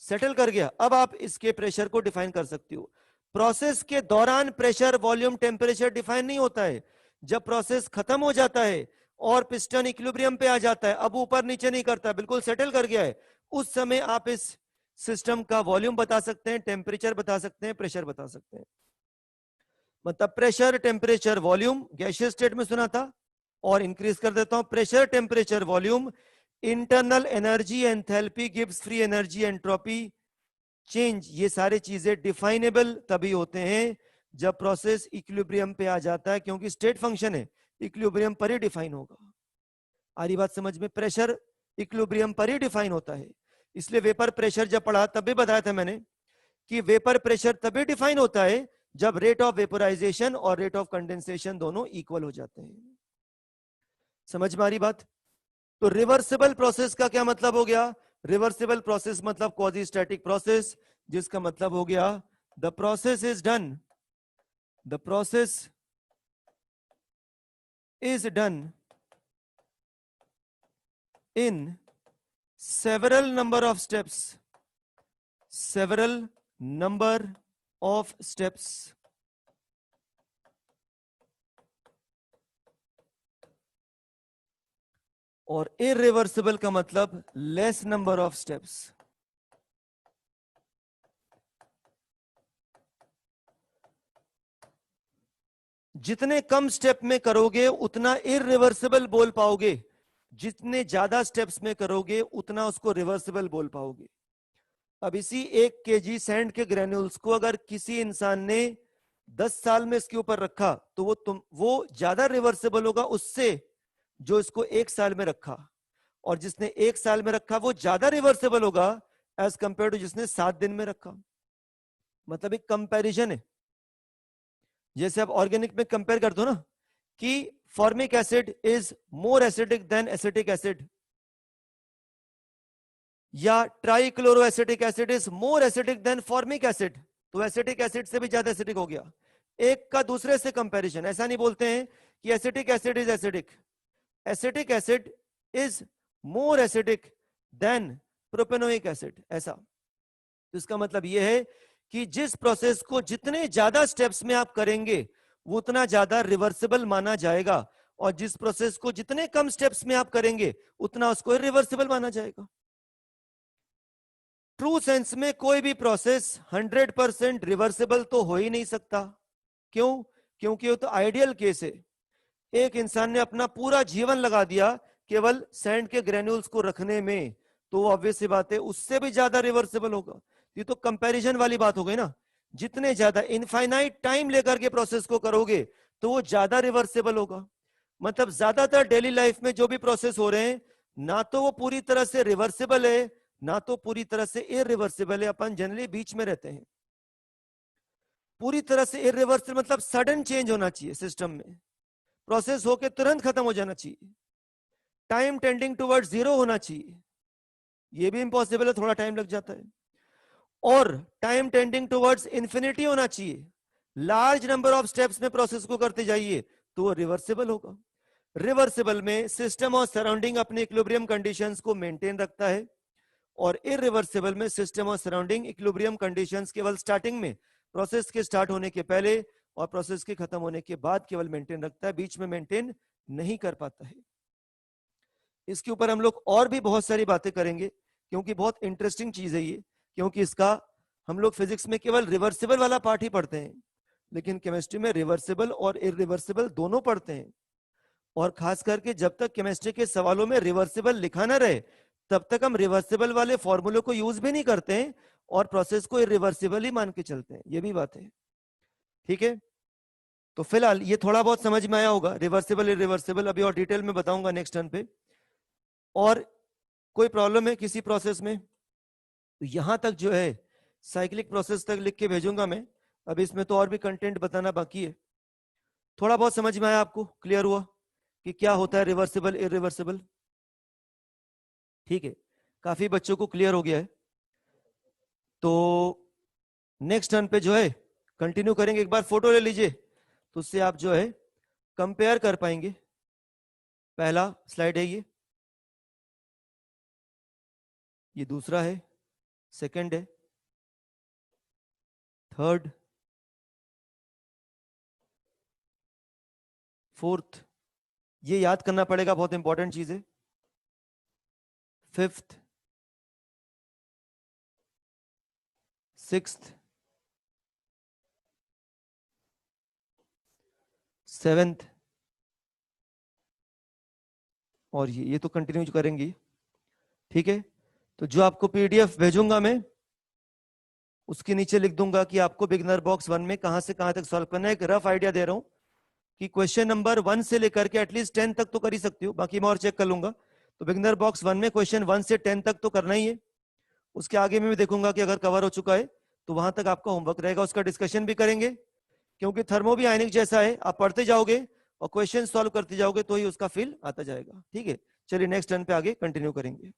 सेटल कर गया, अब आप इसके प्रेशर को डिफाइन कर सकती हो। प्रोसेस के दौरान प्रेशर, वॉल्यूम, टेम्परेचर डिफाइन नहीं होता है। जब प्रोसेस खत्म हो जाता है और पिस्टन इक्विलिब्रियम पे आ जाता है, अब ऊपर नीचे नहीं करता, बिल्कुल सेटल कर गया है, उस समय आप इस सिस्टम का वॉल्यूम बता सकते हैं, टेम्परेचर बता सकते हैं, प्रेशर बता सकते हैं। मतलब pressure, temperature, volume gaseous state में सुना था, और इंक्रीज कर देता हूं, pressure, temperature, volume, internal energy, enthalpy, Gibbs free energy, entropy, change, ये सारी चीजें डिफाइनेबल तभी होते हैं जब प्रोसेस इक्विलिब्रियम पे आ जाता है, क्योंकि स्टेट फंक्शन है, इक्विलिब्रियम पर ही डिफाइन होगा। आ रही बात समझ में? प्रेशर इक्विलिब्रियम पर ही डिफाइन होता है। इसलिए वेपर प्रेशर जब पढ़ा तब भी बताया था मैंने कि वेपर प्रेशर तभी डिफाइन होता है जब रेट ऑफ वेपोराइजेशन और रेट ऑफ कंडेंसेशन दोनों इक्वल हो जाते हैं। समझ में आ रही बात? तो रिवर्सिबल प्रोसेस का क्या मतलब हो गया? रिवर्सिबल प्रोसेस मतलब क्वाजी स्टैटिक प्रोसेस, जिसका मतलब हो गया the process is done, the process is done in several number of steps, several number of steps, और irreversible का मतलब less number of steps। जितने कम स्टेप में करोगे उतना इरिवर्सिबल बोल पाओगे, जितने ज्यादा स्टेप्स में करोगे उतना उसको रिवर्सिबल बोल पाओगे। अब इसी 1 kg सैंड के ग्रेन्यूल्स को अगर किसी इंसान ने 10 साल में इसके ऊपर रखा तो वो ज्यादा रिवर्सिबल होगा उससे जो इसको 1 साल में रखा, और जिसने 1 साल में रखा वो ज्यादा रिवर्सिबल होगा एज कंपेयर टू जिसने 7 दिन में रखा। मतलब एक कंपैरिजन है। जैसे आप ऑर्गेनिक में कंपेयर कर दो ना कि formic acid is more acidic than acetic acid, या trichloro acetic acid is more acidic than formic acid, तो एसिटिक एसिड से भी ज्यादा एसिडिक हो गया। एक का दूसरे से कंपैरिजन, ऐसा नहीं बोलते हैं कि acetic acid is acidic, acetic acid is more acidic then propanoic acid, ऐसा। तो इसका मतलब यह है कि जिस प्रोसेस को जितने ज्यादा स्टेप्स में आप करेंगे वो उतना ज्यादा रिवर्सिबल माना जाएगा, और जिस प्रोसेस को जितने कम स्टेप्स में आप करेंगे उतना उसको इरिवर्सिबल माना जाएगा। ट्रू सेंस में कोई भी प्रोसेस 100% रिवर्सिबल तो हो ही नहीं सकता। क्यों? क्योंकि वो तो आइडियल केस है। एक इंसान ने अपना पूरा जीवन लगा दिया केवल सैंड के ग्रेन्यूल्स को रखने में, तो ऑब्वियस सी बात है उससे भी ज्यादा रिवर्सिबल होगा। ये तो कंपैरिजन वाली बात हो गई ना। जितने ज्यादा इनफाइनाइट टाइम लेकर के प्रोसेस को करोगे तो वो ज्यादा रिवर्सिबल होगा। मतलब ज्यादातर डेली लाइफ में जो भी प्रोसेस हो रहे हैं ना तो वो पूरी तरह से रिवर्सिबल है ना तो पूरी तरह से इरिवर्सिबल है। अपन जनरली बीच में रहते हैं। पूरी तरह से इरिवर्सिबल मतलब सडन चेंज होना चाहिए सिस्टम में, प्रोसेस होके तुरंत खत्म हो जाना चाहिए, टाइम टेंडिंग टुवर्ड्स 0 होना चाहिए, ये भी इंपॉसिबल है, थोड़ा टाइम लग जाता है, और टाइम टेंडिंग टुवर्ड्स इंफिनिटी होना चाहिए। लार्ज नंबर ऑफ स्टेप्स में प्रोसेस को करते जाइए तो वो रिवर्सिबल होगा। रिवर्सिबल में सिस्टम और सराउंडिंग अपने इक्विलिब्रियम कंडीशंस को मेंटेन रखता है, और इरिवर्सिबल में सिस्टम और सराउंडिंग इक्विलिब्रियम कंडीशंस केवल स्टार्टिंग में, प्रोसेस के स्टार्ट होने के पहले और प्रोसेस के खत्म होने के बाद केवल मेंटेन रखता है, बीच में मेंटेन नहीं कर पाता है। इसके ऊपर हम लोग और भी बहुत सारी बातें करेंगे क्योंकि बहुत इंटरेस्टिंग चीज है ये, क्योंकि इसका हम लोग फिजिक्स में केवल रिवर्सिबल वाला पार्ट ही पढ़ते हैं, लेकिन केमिस्ट्री में रिवर्सिबल और इरिवर्सिबल दोनों पढ़ते हैं। और खास करके जब तक केमिस्ट्री के सवालों में रिवर्सिबल लिखा ना रहे तब तक हम रिवर्सिबल वाले फॉर्मूले को यूज भी नहीं करते हैं और प्रोसेस को इरिवर्सिबल ही मान के चलते हैं, ये भी बात है। ठीक है, तो फिलहाल ये थोड़ा बहुत समझ में आया होगा रिवर्सिबल इरिवर्सिबल, अभी और डिटेल में बताऊंगा नेक्स्ट टर्न पे। और कोई प्रॉब्लम है किसी प्रोसेस में? तो यहां तक जो है साइक्लिक प्रोसेस तक लिख के भेजूंगा मैं। अब इसमें तो और भी कंटेंट बताना बाकी है। थोड़ा बहुत समझ में आया आपको? क्लियर हुआ कि क्या होता है रिवर्सिबल इरिवर्सिबल? ठीक है, काफी बच्चों को क्लियर हो गया है। तो नेक्स्ट टर्न पे जो है कंटिन्यू करेंगे। एक बार फोटो ले लीजिए तो उससे आप जो है कंपेयर कर पाएंगे। पहला स्लाइड है ये दूसरा है, सेकंड है, थर्ड, फोर्थ, ये याद करना पड़ेगा, बहुत इंपॉर्टेंट चीज है, फिफ्थ, सिक्स्थ, सेवेंथ, और ये तो कंटिन्यू करेंगी। ठीक है, तो जो आपको पीडीएफ भेजूंगा मैं उसके नीचे लिख दूंगा कि आपको बिगनर बॉक्स 1 में कहां से कहां तक सॉल्व करना है। एक रफ आइडिया दे रहा हूं कि क्वेश्चन नंबर 1 से लेकर के एटलीस्ट 10 तक तो कर ही सकती हो, बाकी मैं और चेक कर लूंगा। तो बिगनर बॉक्स 1 में क्वेश्चन 1 से 10 तक तो करना ही है। उसके आगे में भी देखूंगा कि अगर कवर हो चुका है तो वहां तक आपका होमवर्क रहेगा, उसका डिस्कशन भी करेंगे, क्योंकि थर्मो भी आयनिक जैसा है, आप पढ़ते जाओगे और क्वेश्चन सॉल्व करते जाओगे तो ही उसका फील आता जाएगा। ठीक है, चलिए नेक्स्ट टर्न पे आगे कंटिन्यू करेंगे।